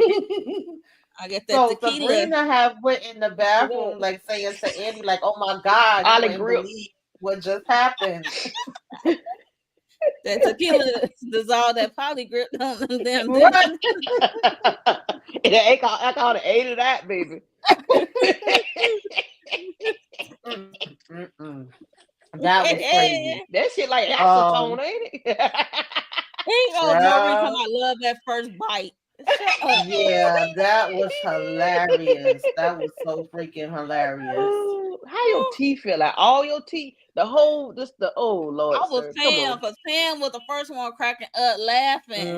I get that tequila. Sabrina have went in the bathroom like saying to Andy, like, "Oh my God, I can't believe what just happened." That tequila dissolved that Polly grip on them damn things. Right. I call it 8 of that, baby. That was crazy. That shit like acetone, ain't it? He goes, Maureen, come I love that first bite. Yeah, that was hilarious. That was so freaking hilarious. How your teeth feel? Like all your teeth, the whole, oh Lord. I was Pam, because Pam was the first one cracking up laughing.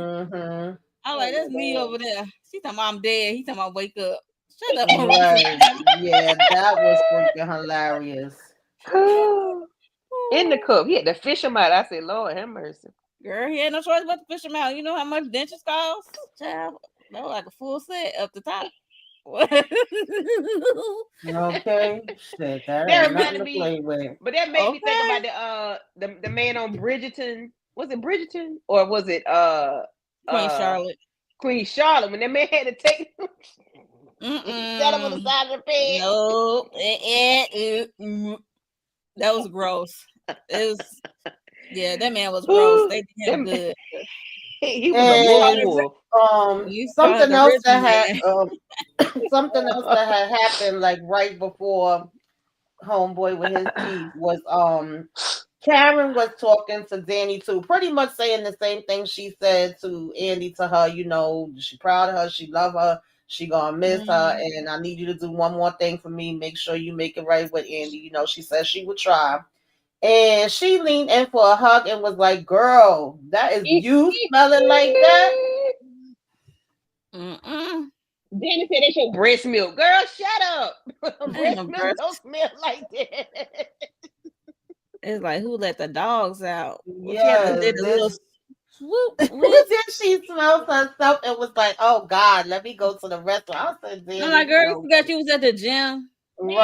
I was like, that's me over there. She talking about I'm dead. He talking about wake up. Shut up. Right. Yeah, that was freaking hilarious. In the cup. He had to fish him out. I said, Lord have mercy. Girl, he had no choice but to fish him out. You know how much dentures cost? Child, that was like a full set up the top. Okay. Shit, that reminded me, play with. But that made me think about the man on Bridgerton. Was it Bridgerton? Or was it Queen Charlotte? Queen Charlotte, when that man had to take set him on the side of the bed. No. That was gross. It was, yeah, that man was gross. They did him good. He was a lone And wolf. You saw something the else rich that man. something else that had happened like right before homeboy with his teeth was Karen was talking to Danny too, pretty much saying the same thing she said to Andy to her, she proud of her, she love her, she gonna miss her, and I need you to do one more thing for me. Make sure you make it right with Andy. She said she would try. And she leaned in for a hug and was like, girl, that is you smelling like that. Mm-mm. Danny said that's your breast milk. Girl, shut up. Ain't Breast no milk breast. don't smell like that. It's like who let the dogs out? What she had to Yes, did a little swoop with? then she smelled herself and was like, oh God, let me go to the restaurant. I said, I'm Danny, like, you girl, you know, forgot you was at the gym.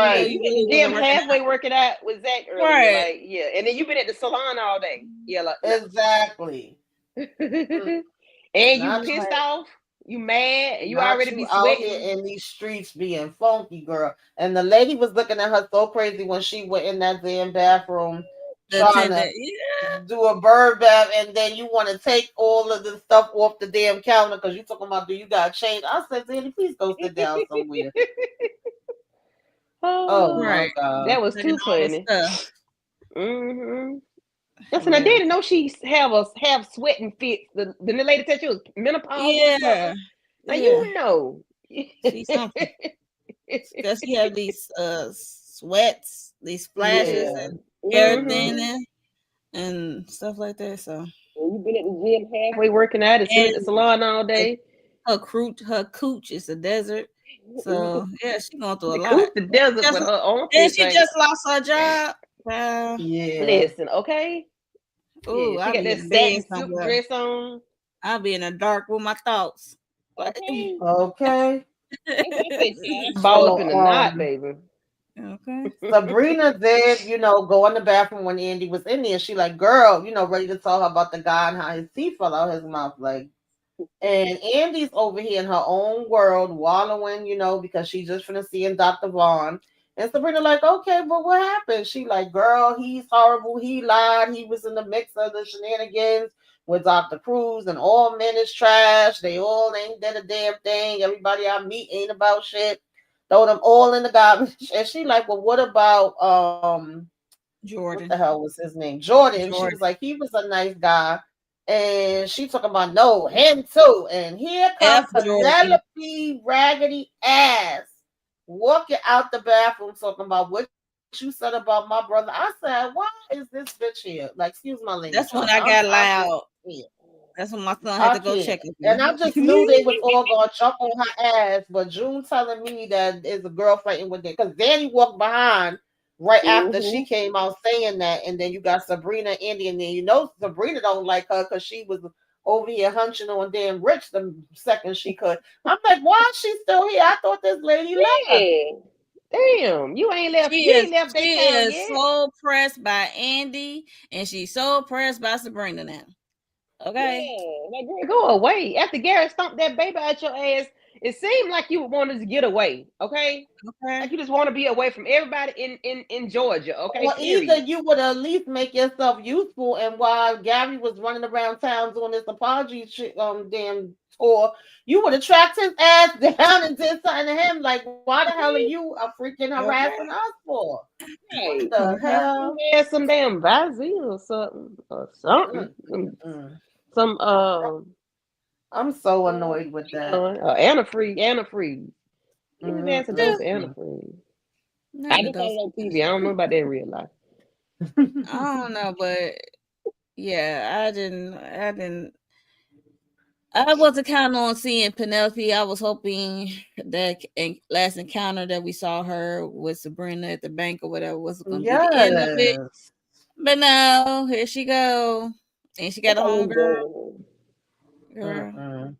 You know, Man, right. you you really at the gym wasn't working halfway working out with Zach out. earlier. Right. Like, yeah. And then you been at the salon all day. Yeah, like no. Exactly. Mm, And you Not pissed off, you mad, and you not already you be out here sweating. in these streets being funky, girl. And the lady was looking at her so crazy when she went in that damn bathroom The trying to attendant. Yeah. do a bird bath, and then you want to take all of the stuff off the damn counter because you talking about do you got change? I said, Danny, please go sit down somewhere. Oh Oh, my Right. God. that was Taking too all the funny. stuff. Mm-hmm. That's when I Yeah. didn't know she have sweating fits. The lady said she was menopause or Yeah. something. Now Yeah. you know. See something. Because she have these sweats, these splashes Yeah. and hair Mm-hmm. thinning and stuff like that. So You've been at the gym halfway working out and sit at the and salon all her, day. her cooch is a desert. So yeah, she going through a The lot. coop the desert, Just, but her and armpits she ain't. just lost her job. Yeah. Listen, okay? Yeah, Oh, she I'll got be that in bed satin silk somewhere. dress on. I'll be in the dark with my thoughts. Like, Okay. Okay. That's what I say. She ball up So in the knot, baby. okay. Sabrina did, go in the bathroom when Andy was in there. She like, girl, ready to tell her about the guy and how his teeth fell out his mouth. Like, and Andy's over here in her own world, wallowing, because she's just finna seeing Dr. Vaughn. And Sabrina like, okay, but what happened? She like, girl, he's horrible. He lied. He was in the mix of the shenanigans with Dr. Cruz, and all men is trash. They all ain't did a damn thing. Everybody I meet ain't about shit. Throw them all in the garbage. And she like, well, what about what the Jordan. hell was his name? Jordan. She was Jordan. like, he was a nice guy. And she talking about no, him too. And here F comes Jordan. Penelope raggedy ass walking out the bathroom talking about what you said about my brother. I said, why is this bitch here? Like, excuse my language. That's when I I'm got just loud. here. That's when my son I had to go can't. check with And me. I just knew they was all gonna jump on her ass, but June telling me that is a girl fighting with it because Danny walked behind right after she Mm-hmm. came out saying that, and then you got Sabrina, Andy, and then Sabrina don't like her because she was over here hunching on damn Rich the second she could. I'm like, why is she still here? I thought this lady left. Yeah. Damn, you ain't left. She You is ain't left she Daytona is yet. so pressed by Andy and she's so pressed by Sabrina now. Okay. Yeah, like girl, go away. After Garrett stomped that baby out your ass, it seemed like you wanted to get away. Okay, Okay. like you just want to be away from everybody in Georgia. Okay, Well, either period. you would at least make yourself useful, and while Gary was running around town doing this apology damn tour, you would have tracked his ass down and did something to him. Like, why the hell are Okay, you freaking harassing Okay. us for? What right. the Okay. hell? You had some damn Vaseline or something, Mm, mm. some I'm so annoyed with that. antifreeze. Get his Mm, ass a Yeah, dose mm, of mm. antifreeze. I not a just saw dose. it on TV. I don't know about that in real life. I don't know, but yeah, I didn't I wasn't counting on seeing Penelope. I was hoping that last encounter that we saw her with Sabrina at the bank or whatever was going to be the end of it. Yes. But no, here she go, and she got a That's home girl. all. Girl, Mm-mm.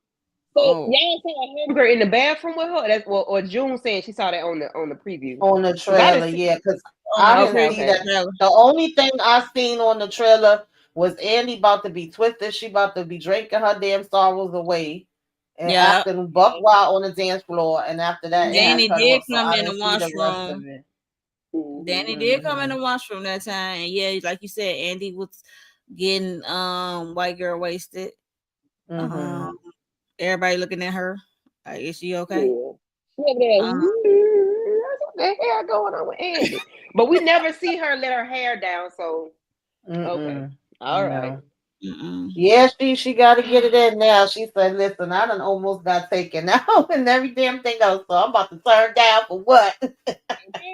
So oh y'all saw a homegirl in the bathroom with her. That's what, or June saying she saw that on the preview. On the Cause I trailer, didn't see. yeah, because on I the didn't Okay, see okay. that. The only thing I seen on the trailer was Andy about to be twisted. She about to be drinking her damn sorrows away and yeah. acting buck wild on the dance floor. And after that, it had Danny cut did off. So come I in the didn't see the rest of washroom. it. Danny Mm-hmm. did come in Hmm. the washroom that time, and yeah, like you said, Andy was getting white girl wasted. Mm-hmm. Everybody looking at her. Is she okay? Yeah. She over there, Um, what the hell going on with Andy? But we never see her let her hair down. So okay, Mm-mm. all right. No. mm-mm. Yeah, she got to get it in now. She said, "Listen, I done almost got taken out and every damn thing else, so I'm about to turn down for what?"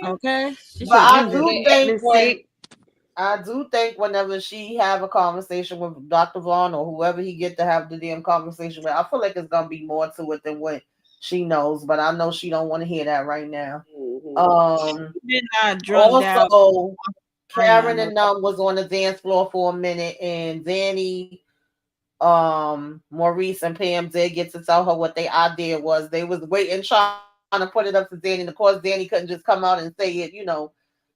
Okay, she But should have I been Over did do that. there think acting sick. whenever she have a conversation with Dr. Vaughn or whoever he get to have the damn conversation with, I feel like it's gonna be more to it than what she knows. But I know she don't want to hear that right now. Mhm. Um. She been not drunk out Also, Karen around. and was on the dance floor for a minute, and Danny, Maurice and Pam did get to tell her what their idea was. They was waiting, trying to put it up to Danny, and of course, Danny couldn't just come out and say it,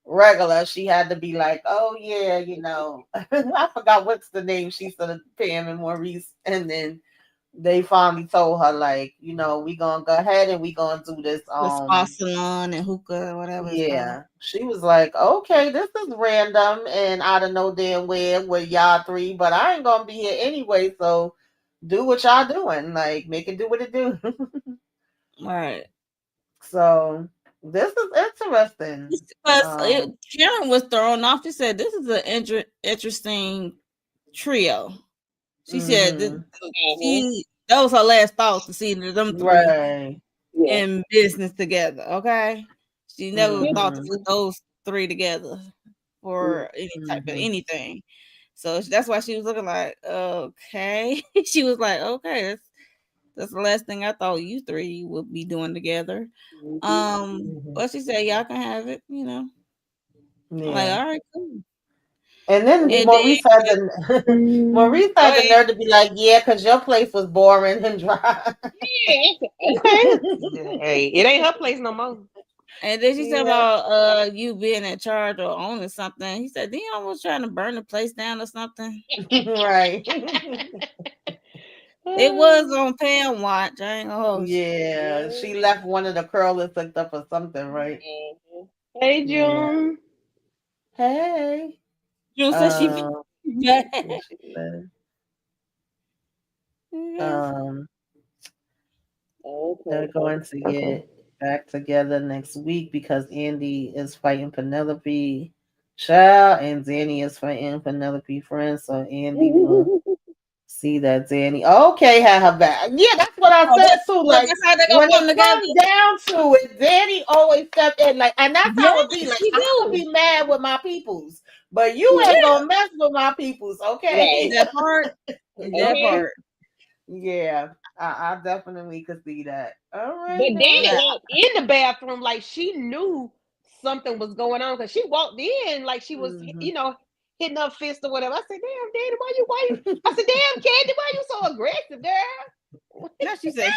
regular. She had to be like, "Oh yeah, I forgot what's the name." She said Pam and Maurice, and then they finally told her like, we gonna go ahead and we gonna do this. The spa salon and hookah, whatever it's called. Yeah, she was like, "Okay, this is random and I don't know damn where with y'all three, but I ain't gonna be here anyway. So do what y'all doing, like make it do what it do." Right. So this is interesting. Because Um, Karen was thrown off. She said, "This is an interesting trio." She said hmm that was her last thought to see them three right. Yeah. in business together. Okay, she never thought to hmm put those three together for any type of hmm anything. So that's why she was looking like, okay. She was like, okay, that's the last thing I thought you three would be doing together. hmm But she said y'all can have it. I'm like, Yeah. all right, cool. And then And then Maurice go had the ahead. nerve to be like, "Yeah, because your place was boring and dry." Yeah. Okay. Hey, it ain't her place no more. And then she said Yeah. about you being in charge or owning something. He said, Dion was trying to burn the place down or something. Right. It was on Pam watch. I ain't gonna hold you. Yeah, she left one of the curlers hooked up or something, right? Mhm. Hey, Yeah. June. Hey. You said she Um, bad. she said, Yes. um, Okay. they're going to get back together next week because Andy is fighting Penelope Child and Danny is fighting Penelope Friend. So Andy will see that Danny okay had her back. Yeah, that's what I Oh, said too. but Like that's how they gonna when come it together. comes down to it, Danny always step in. Like, and that's Yeah, how it be. Like, she I could do. be mad with my peoples, but you ain't Yeah, gonna mess with my peoples, okay? Right. that part. That Okay. part. Yeah, I definitely could see that. All But right Danny now. Like, walked in the bathroom like she knew something was going on because she walked in like she was, Mhm. hitting her fist or whatever. I said, "Damn, Danny, why you?" I said, "Damn, Candy, why you so aggressive, girl?" now she said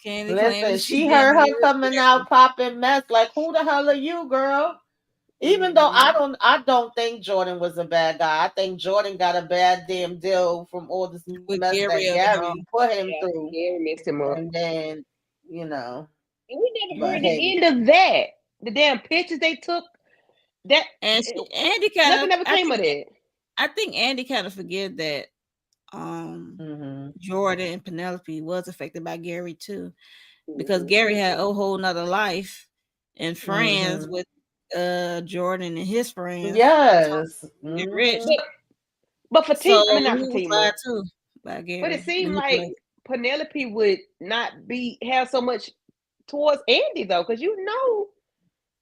Candy claiming Listen, she she been heard her very coming out popping mess. Like, who the hell are you, girl? Even though Mhm. I don't think Jordan was a bad guy. I think Jordan got a bad damn deal from all this mess with that Gary of it Gary all. put him Yeah, through, Gary messed him up. and then you know, And we never but heard hey, the end of that. The damn pictures they took. That And Andy kind nothing of ever came of that. I think Andy kind of forget that hmm Jordan and Penelope was affected by Gary too, because Mhm. Gary had a whole nother life and friends hmm with Jordan and his friends yes, get rich. hmm But So I mean not he was lied Fatima. to by But it Gary, seemed like manipulated. Penelope would not have so much towards Andy though, because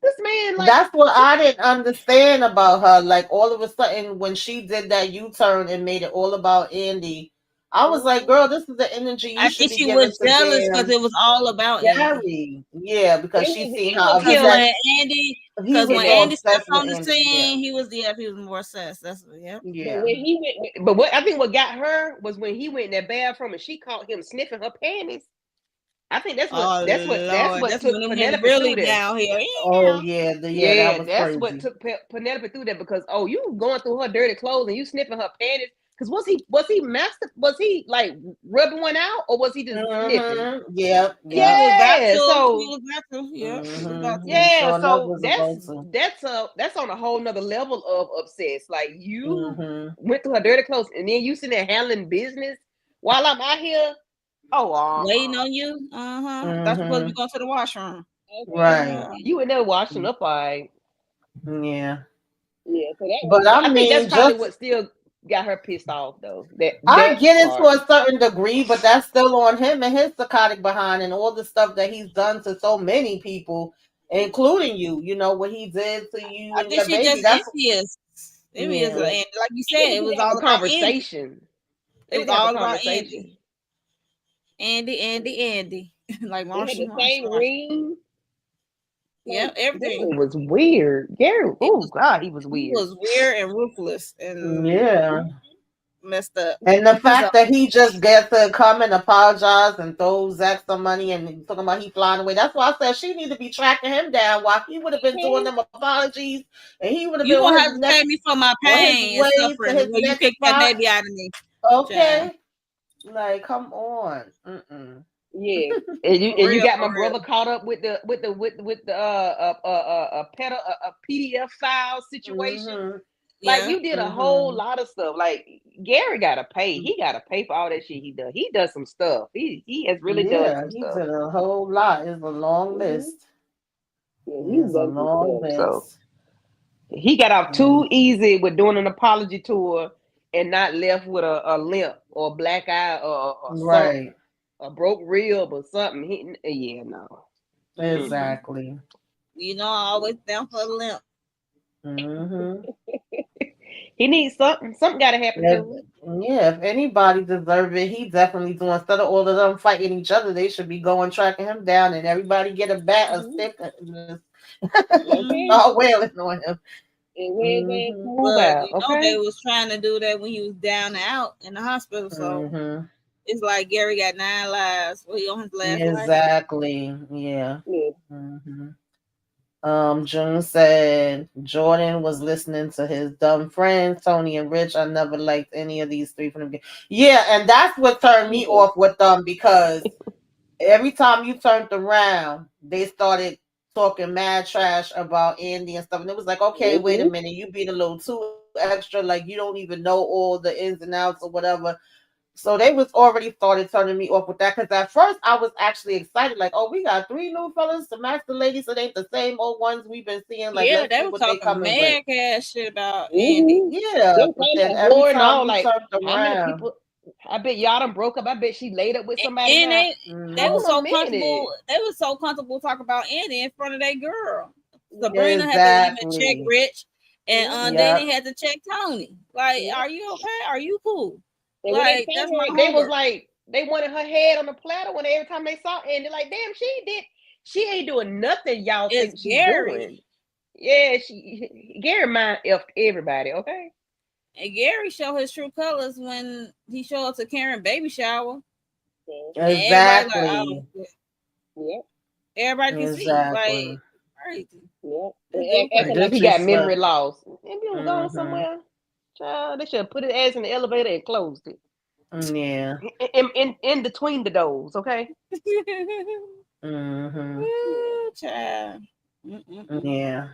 this man like that's what I didn't understand about her. Like all of a sudden, when she did that U turn and made it all about Andy, I was like, Mhm. "Girl, this is the energy you I should think be she giving was to jealous because damn it was all about Andy. Gary." Yeah, because she seen It how was Because him obsessed Because he was when so Andy obsessed stepped with on the Andy. Yeah, scene, he was more obsessed. That's yeah. but yeah. when he went but what I think what got her was when he went in that bathroom and she caught him sniffing her panties. I think Oh that's Lord, what that's when took it went Penelope really through there. downhill. Oh Yeah. yeah, that Yeah, was that's what crazy. took Penelope through there because you going through her dirty clothes and you sniffing her panties. Because was he like rubbing one out, or was he just sniffing? Yep. He was about Yeah. to. So He was about to. Yeah. He was about to. He yeah. sure enough So was about to. that's on a whole nother level of obsessed. Like you Mm-hmm. went through her dirty clothes, and then you sitting there handling business while I'm out here. Oh, Waiting on you. That's supposed to be going to the washroom. Right. Yeah. You in there washing up, all right? Yeah. Yeah. So But I I think that's mean, probably just what still got her pissed off, though. I That get it to part. a certain degree, but that's still on him and his psychotic behind and all the stuff that he's done to so many people, including you. You know what he did to you I and think your she baby. just That's envious. Envious, yeah. and like you They said, it need was to have a all about Andy. conversation. It They was need to have a all about conversation. Andy. Like They had the Marsha. same ring. Yeah, everything. It was weird. Gary, oh God, he was He weird. was weird and ruthless and Yeah. messed up. And the He's fact that he just gets to come and apologize and throw Zach some money and talking about he flying away. That's why I said she need to be tracking him down while he would have been doing them apologies and he would have you been on gonna his have to next pay me for my on his pain and way to suffering his when you next kick that spot. baby out of me. Okay. Like, come on. Yeah, and you got my For brother real. caught up with the PDF file situation. Like Yeah. you did a whole lot of stuff. Like Gary gotta pay. He gotta pay for all that shit he does. He does some stuff. He has really done Yeah, some he stuff. did a whole lot. It's a long list. Yeah, It's he's a done some long stuff. So list. he got off too easy with doing an apology tour and not left with a limp or a black eye or something, Right. a broke rib or something. Yeah, no. Exactly. You know, I always down for a limp. He needs something. Something got to happen to him. Yeah, if anybody deserve it, he definitely do. Instead of all of them fighting each other, they should be going tracking him down and everybody get a bat, a stick, and just start wailing on him. And where's that move But out? you know Okay. they was trying to do that when he was down and out in the hospital. So it's like Gary got 9 lives. Well, he on his last life. Exactly. Yeah. June said Jordan was listening to his dumb friends, Tony and Rich. I never liked any of these three from the beginning. Yeah, and that's what turned me off with them because every time you turned around, they started talking mad trash about Andy and stuff. And it was like, okay, wait a minute, you being a little too extra, like you don't even know all the ins and outs or whatever. So they was already started turning me off with that because at first I was actually excited, like, oh, we got 3 new fellas to match the ladies, so they ain't the same old ones we've been seeing. Like, Yeah, let's they see were what they talking coming with. mad ass shit about Andy. Yeah, They but then about every war and all. time you Like, turned how many around, people? I bet y'all done broke up. I bet she laid up with somebody And now. they were Hold a so minute. comfortable. They were so comfortable talking about Andy in front of that girl. Sabrina had to even check exactly. Rich, and Danny had to check Tony. Like, are you okay? Are you cool? And when Like, they that's found my her, they was homework. like, they wanted her head on the platter when every time they saw Andy, like, damn, she ain't doing nothing y'all It's think she's Gary. doing. Yeah, Gary mind effed everybody, okay? And Gary showed his true colors when he showed up to Karen baby shower. Exactly. And everybody like, oh, everybody can see. Like, crazy. Acting like he got memory loss. Maybe he was going somewhere. Child, they should have put his ass in the elevator and closed it. Yeah. In between the doors, okay? Ooh, child. Yeah.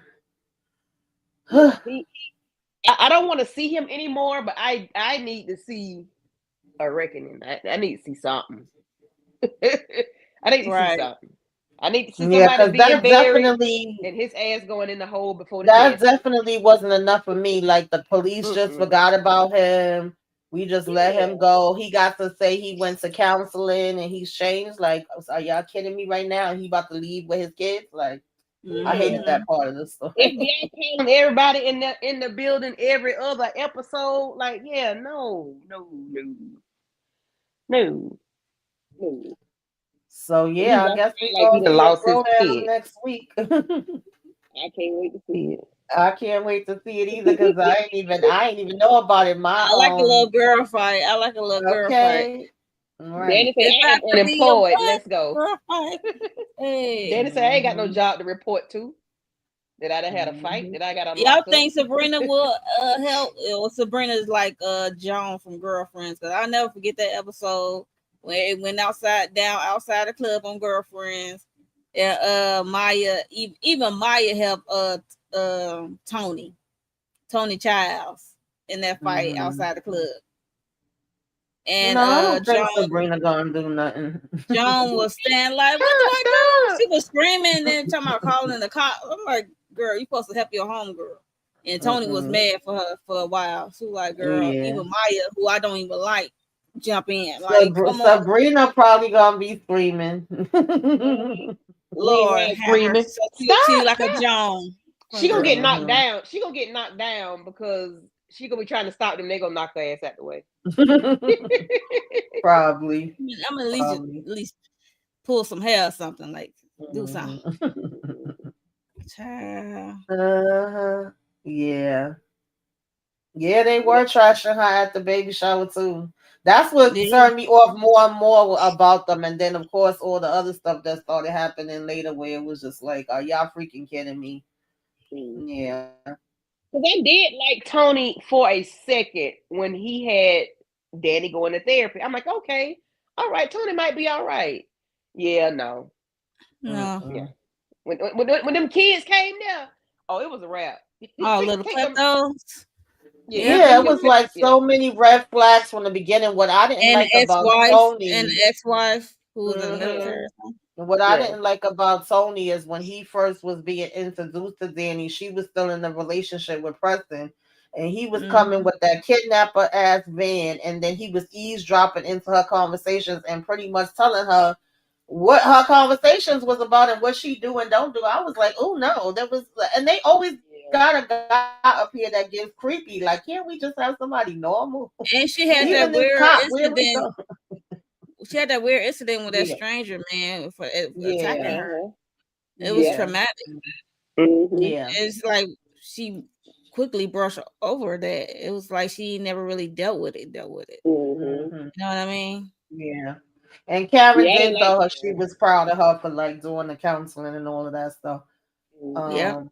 I don't want to see him anymore, but I need to see a reckoning. I need to see something. I need to see something. I need to see somebody being buried and his ass going in the hole before the that casket. definitely wasn't enough for me. Like the police just forgot about him. We just let him go. He got to say he went to counseling and he's changed. Like, are y'all kidding me right now? He about to leave with his kids? Like, I hated that part of the story. FBI calling everybody in the building every other episode. Like, yeah, no. So yeah, I guess we like gonna lost see his it kid next week. I can't wait to see it. I can't wait to see it either because I ain't even know about it. I like a little girl fight. I like a little girl fight. Right. Danny said, I am unemployed. Let's go. Hey. Danny said, I ain't got no job to report to. That I done had a fight. Mhm. That I got them Y'all locked up. think Sabrina will help? Or Sabrina's like Joan from Girlfriends? Because I'll never forget that episode when it went outside the club on Girlfriends. And Maya, even Maya helped Tony Childs in that fight Mhm. outside the club. And No, I don't think John Sabrina gonna do nothing. John was standing like, what do I do? She was screaming and then talking about calling the cop. I'm like, girl, you supposed to help your home girl. And Tony was Mm-mm. mad for her for a while. She was like, girl, Yeah. even Maya, who I don't even like, jump in. Like, come on, Sabrina probably gonna be screaming. Leave Lord, around have mercy. screaming. So she Stop, like a stop. John She from gonna get Girlfriend. knocked Mhm. down. She gonna get knocked down because she gonna be trying to stop them. They gonna knock her ass out the way. Probably. I'm gonna at Probably. least pull some hair or something, like do something. Mhm. Child. Uh-huh. Yeah. Yeah, they were trashing her at the baby shower too. That's what Yeah. turned me off more and more about them. And then of course all the other stuff that started happening later where it was just like, are y'all freaking kidding me? Yeah. Because I did like Tony for a second when he had Danny going to therapy. I'm like, okay, all right, Tony might be all right. Yeah, no, No. yeah. Mm-mm. When them kids came there, oh, it was a wrap. Oh, take little take them, kleptos. yeah, Yep. Yeah, it take him, was like yeah. so many red flags from the beginning. What I didn't And like about and Tony, ex-wife who was in the hmm military or something. what I Yeah. didn't like about Tony is when he first was being introduced to Danny, she was still in a relationship with Preston, and he was coming Mm-hmm. with that kidnapper ass van, and then he was eavesdropping into her conversations and pretty much telling her what her conversations was about and what she do and don't do. I was like, oh no, there was, and they always got a guy up here that gets creepy. Like, can't we just have somebody normal? And she had Even that this weird cop, where was incident. going? She had that weird incident with that Yeah, stranger man for attacking yeah, her. Uh-huh. It was Yeah. yeah, traumatic. Mm-hmm. yeah. It's like she quickly brushed over that. It was like she never really dealt with it. Mm-hmm. Hmm. You know what I mean? Yeah. And Karen Yeah, I didn't did like. tell her she was proud of her for like doing the counseling and all of that stuff. Mm-hmm. Yep. Um,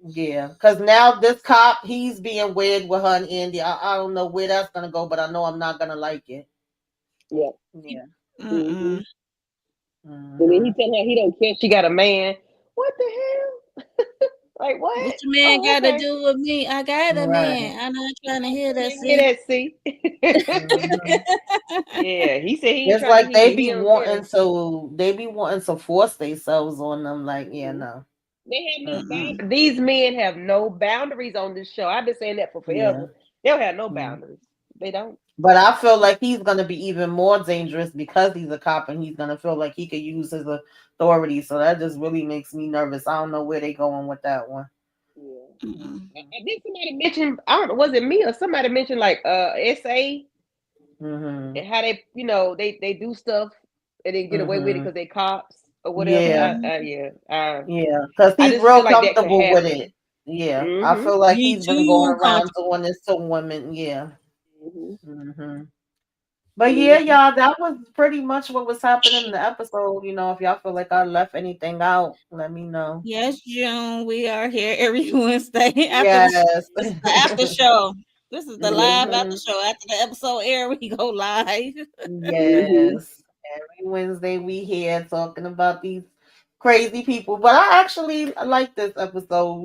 yeah, because now this cop, he's being weird with her and Andy. I don't know where that's gonna go, but I know I'm not gonna like it. Yeah. Yeah. Mm-hmm. Mm-mm. And then he Hmm. tell her he don't care. She got a man. What the hell? Like What what? your man Oh, got to okay. do with me? I got a Right. man. I'm not trying to hear that. Hear See. that? See? Hmm. Yeah. He said he ain't It's trying to like hear. He don't care. they be wanting to force themselves on them. Like, yeah, Mm-hmm. no. They have no Mm-mm. boundaries. These men have no boundaries on this show. I've been saying that for Yeah. forever. They don't have no Mm. boundaries. They don't. But I feel like he's gonna be even more dangerous because he's a cop and he's gonna feel like he could use his authority. So that just really makes me nervous. I don't know where they going with that one. Yeah. Mm-mm. I think somebody mentioned. I don't know. Was it me or somebody mentioned like SA Mm-hmm. and how they they do stuff and they get away with it Mm-hmm. because they cops or whatever. Yeah. Mm-hmm. Yeah. Yeah. Because I he's just feel real like that could comfortable with happen. it. Yeah. I Mm-hmm. feel like He he's been going too around comfortable. doing this to women. Yeah. Mm-hmm. Mm-hmm. But yeah, Mm-hmm. y'all, that was pretty much what was happening in the episode. If y'all feel like I left anything out, let me know. Yes, June. We are here every Wednesday after Yes. this is the after show. This is the live after Hmm. show. After the episode air, we go live. Mm-hmm. Yes. Every Wednesday we here talking about these crazy people. But I actually like this episode,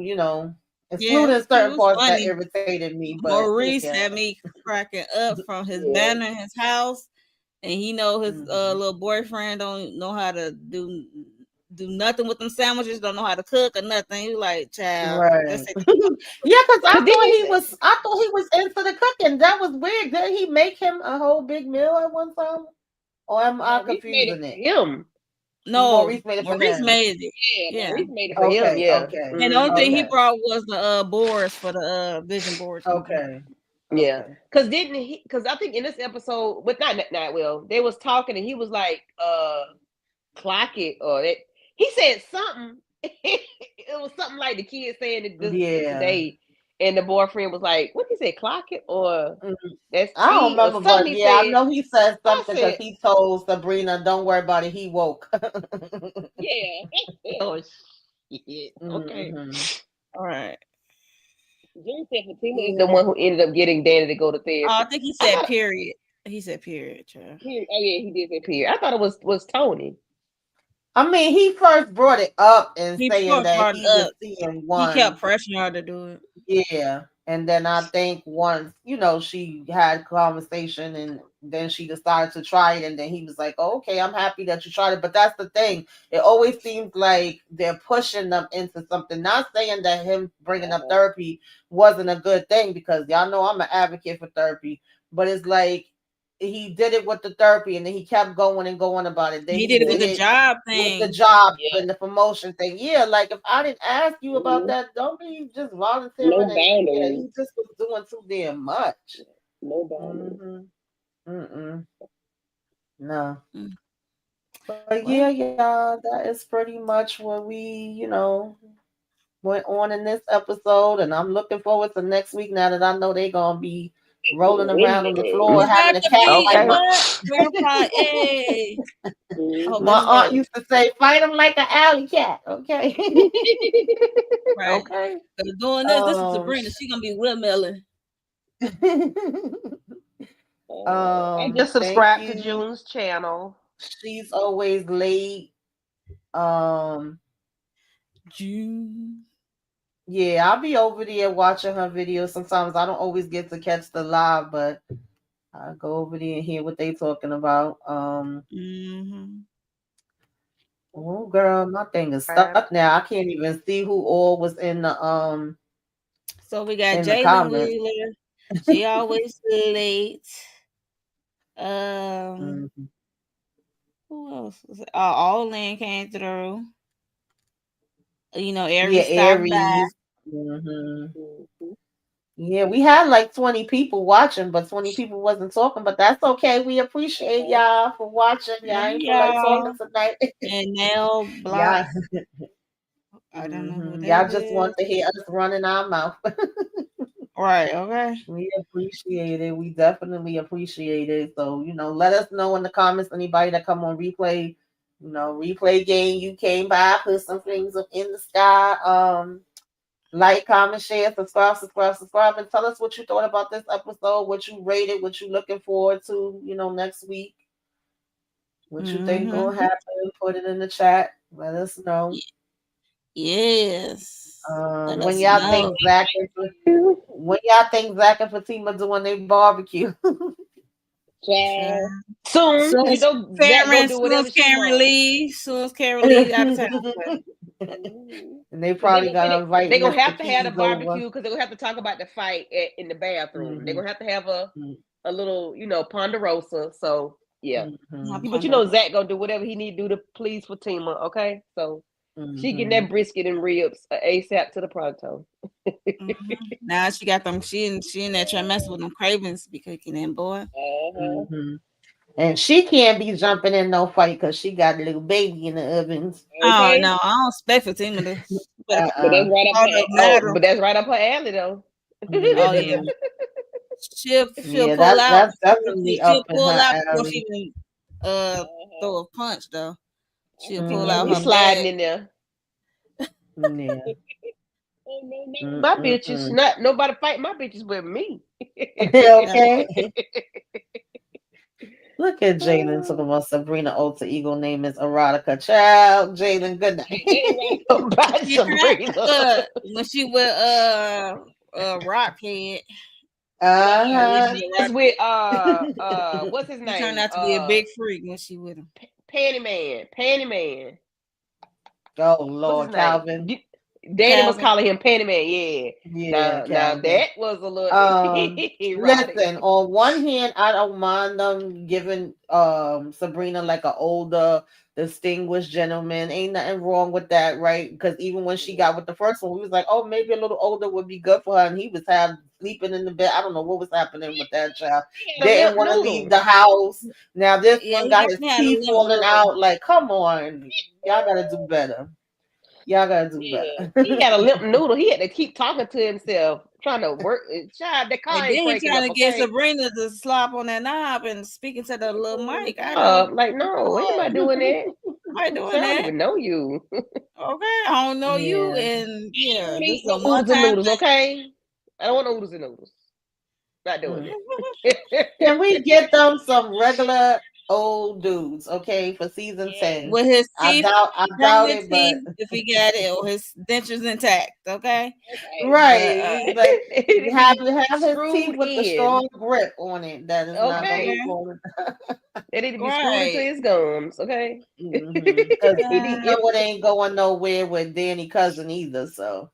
excluding Yes, it certain was parts that funny. irritated me, but Maurice yeah. had me cracking up from his Yeah. banner in his house, and he know his Hmm. little boyfriend don't know how to do nothing with them sandwiches, don't know how to cook or nothing. He like, child, Right. that's it. Yeah, because Cause didn't you say? I thought he was into the cooking. That was weird. Did he make him a whole big meal at one time? Or am I Maurice made it confusing for it? him. No, Maurice made it for Maurice him. made it. Yeah, Yeah. Maurice made it for him. Okay, Yeah. okay, And the only Mm-hmm. thing he okay, brought was the boards for the vision boards. okay, Yeah, okay. cause didn't he? Cause I think in this episode, but not well, they was talking and he was like, clock it or that. He said something. It was something like the kid saying it Yeah. today, and the boyfriend was like, "What did he say? Clock it or Mm, that's I don't cheating or remember, but something?" He yeah, I said. know he said I something because said, he told Sabrina, "Don't worry about it. He woke." "Yeah." Oh shit. Okay. Hmm. All right. June said Fatima is the one who ended up getting Danny to go to Oh, therapy. I think he said period. He said period, child. Period. Oh yeah, he did say period. I thought it was Tony. I mean, he first brought it up and He saying first that brought he it was up. seeing He kept one. pressuring her to do it. Yeah. And then I think once, she had conversation and then she decided to try it. And then he was like, oh, okay, I'm happy that you tried it. But that's the thing. It always seems like they're pushing them into something. Not saying that him bringing up therapy wasn't a good thing, because y'all know I'm an advocate for therapy. But it's like he did it with the therapy and then he kept going and going about it. Then He he did it with did the it job with the thing. job Yeah. and the promotion thing. Yeah, like if I didn't ask you about that, don't be just volunteering. No And yeah, boundaries. he just was doing too damn much. No boundaries. No. Mm. But Well, yeah, y'all, that is pretty much what we, went on in this episode. And I'm looking forward to next week now that I know they're gonna be rolling around on the floor it's having got a to cat be fight. what? Grandpa, hey. I hope My it's aunt good. used to say, "Fight them like an alley cat." Okay. Right. Okay. Because doing this is Sabrina. She gonna be windmilling. I just Thank subscribed to you. June's channel. She's always late. June. Yeah, I'll be over there watching her videos. Sometimes I don't always get to catch the live, but I go over there and hear what they talking about. Oh girl, my thing is stuck now. I can't even see who all was in the So we got in the Jalen comments. Wheeler. She always late. Who else? All Lynn came through. Yeah, Aries stopped by. Aries. Yeah, we had like 20 people watching, but 20 people wasn't talking. But that's okay. We appreciate y'all for watching. Y'all Love ain't feel like talking y'all. tonight. And Nell Y'all, Blocks. I don't know who that y'all just is. want to hear us running our mouth. Right, okay. We appreciate it. We definitely appreciate it. So, let us know in the comments, anybody that come on replay, replay game, you came by, put some things up in the sky. Like, comment, share, subscribe, and tell us what you thought about this episode, what you rated, what you looking forward to, next week. What you think gonna happen, put it in the chat. Let us know. Yes. Let When us y'all know. think Zach and Fatima doing their barbecue. Soon, Soon you as know, Zach Karen, gonna do whatever she wants. soon as Karen leaves out of town. And they probably gotta invite They're gonna Mr. have to have the Keys over. barbecue because they're gonna have to talk about the fight in the bathroom. They're gonna have to have a little, ponderosa. So yeah. But Zach gonna do whatever he need to do to please Fatima, okay? So she getting that brisket and ribs ASAP to the pronto. Now she got them. She in there trying to mess with them cravings be cooking in, boy. And she can't be jumping in no fight because she got a little baby in the ovens. Oh no, I don't expect Fatima to. But that's right up her alley though. Oh yeah. She'll Yeah, pull out. that's definitely She'll up in pull her out before alley. she even throw a punch though. She'll pull out We her sliding bag. in there. Yeah. My bitches, not nobody fight my bitches with me. Okay. Look at Jalen talking about Sabrina alter ego name is erotica. Child, Jalen, good night. About Sabrina. When she with Rockhead. It's with what's his name? He turned out to be a big freak when she with him. Panty Man. Oh Lord, Calvin. Danny was calling him Panty Man. Yeah. Now that was a little listen, on one hand, I don't mind them giving Sabrina like an older, distinguished gentleman. Ain't nothing wrong with that, right? Because even when she got with the first one, we was like, oh, maybe a little older would be good for her. And he was sleeping in the bed. I don't know what was happening with that child. Didn't want to leave the house. Now this one got his teeth falling out. Like, come on. Y'all gotta do better. Y'all gotta do better. He got a limp noodle. He had to keep talking to himself, trying to work. Child, the car ain't cranking trying up, to get okay? Sabrina to slap on that knob and speaking to the little mic. Like, no, ain't nobody doing that. I doing I don't that. even know you. Okay, I don't know you, Yeah. and yeah, I don't this need is a no one oodles and time noodles, okay? I don't want no oodles and noodles. Not doing Mm. it. Can we get them some regular old dudes, okay, for season 10? with his I teeth, doubt regular it, but teeth, if he got it, or his dentures intact. Okay, right. but It's like It'd have be his teeth screwed with the in. strong grip on it that is not gonna Okay. be okay, falling. It need to be screwed into right. his gums, okay? Because you know Uh, it ain't going nowhere with Danny Cousin either. So,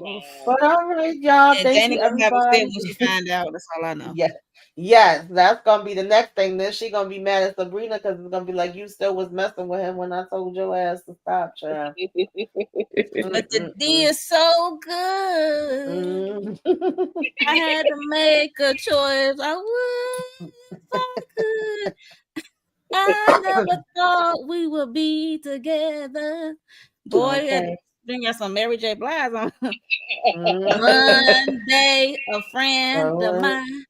oof. but all right, y'all. And Thank Danny you, gonna have a fit everybody. when she find out. That's all I know. Yes, yes, that's gonna be the next thing. Then she gonna be mad at Sabrina because it's gonna be like you still was messing with him when I told your ass to stop, child. But the D is so good. I had to make a choice. I would if I could. I never thought we would be together. Boy, Okay. bring us some Mary J. Blige on. Mhm. One day, a friend of Oh, mine.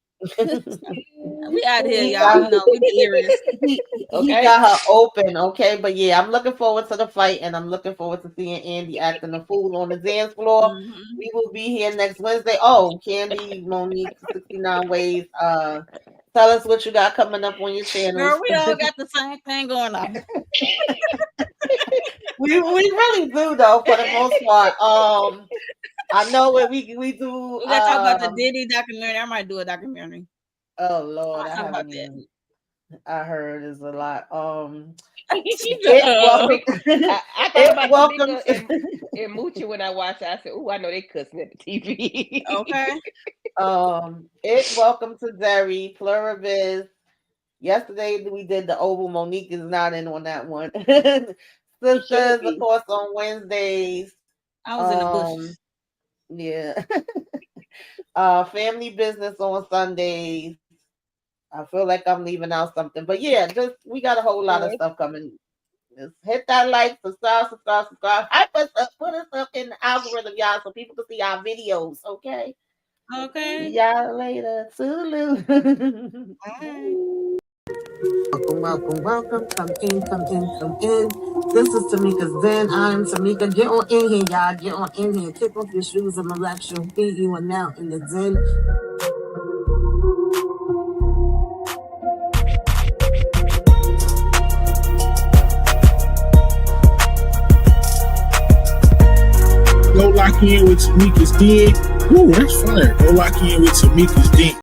We out here, he y'all. got You know, we delirious. he Okay. got her open, okay. But yeah, I'm looking forward to the fight, and I'm looking forward to seeing Andy acting a fool on the dance floor. Mhm. We will be here next Wednesday. Oh, Candy Monique 69 Ways. Tell us what you got coming up on your channels. Girl, we all got the same thing going on. We really do though, for the most part. I know what we do. We gotta talk about the Diddy documentary. I might do a documentary. Oh I Lord, might I talk about haven't that. even. I heard is a lot. It welcome. I thought It about welcome Tamika to. and Moochie when I watched it. I said, "Ooh, I know they cussing at the TV." Okay. It welcome to Derry, Plurivis. Yesterday we did the Oval. Monique is not in on that one. Sisters, of course, on Wednesdays. I was in the bushes. Yeah. Family business on Sundays. I feel like I'm leaving out something, but yeah, just we got a whole lot of stuff coming. Just hit that like, subscribe. Put us up in the algorithm, y'all, so people can see our videos. Okay. Okay. See y'all later. Sulu. Bye. Welcome. Come in. This is Tamika's Den. I'm Tamika. Get on in here, y'all. Get on in here. Kick off your shoes and relax your feet. You are now in the Den. Go lock in with Tamika's Den. Ooh, that's fire. Go lock in with Tamika's Den.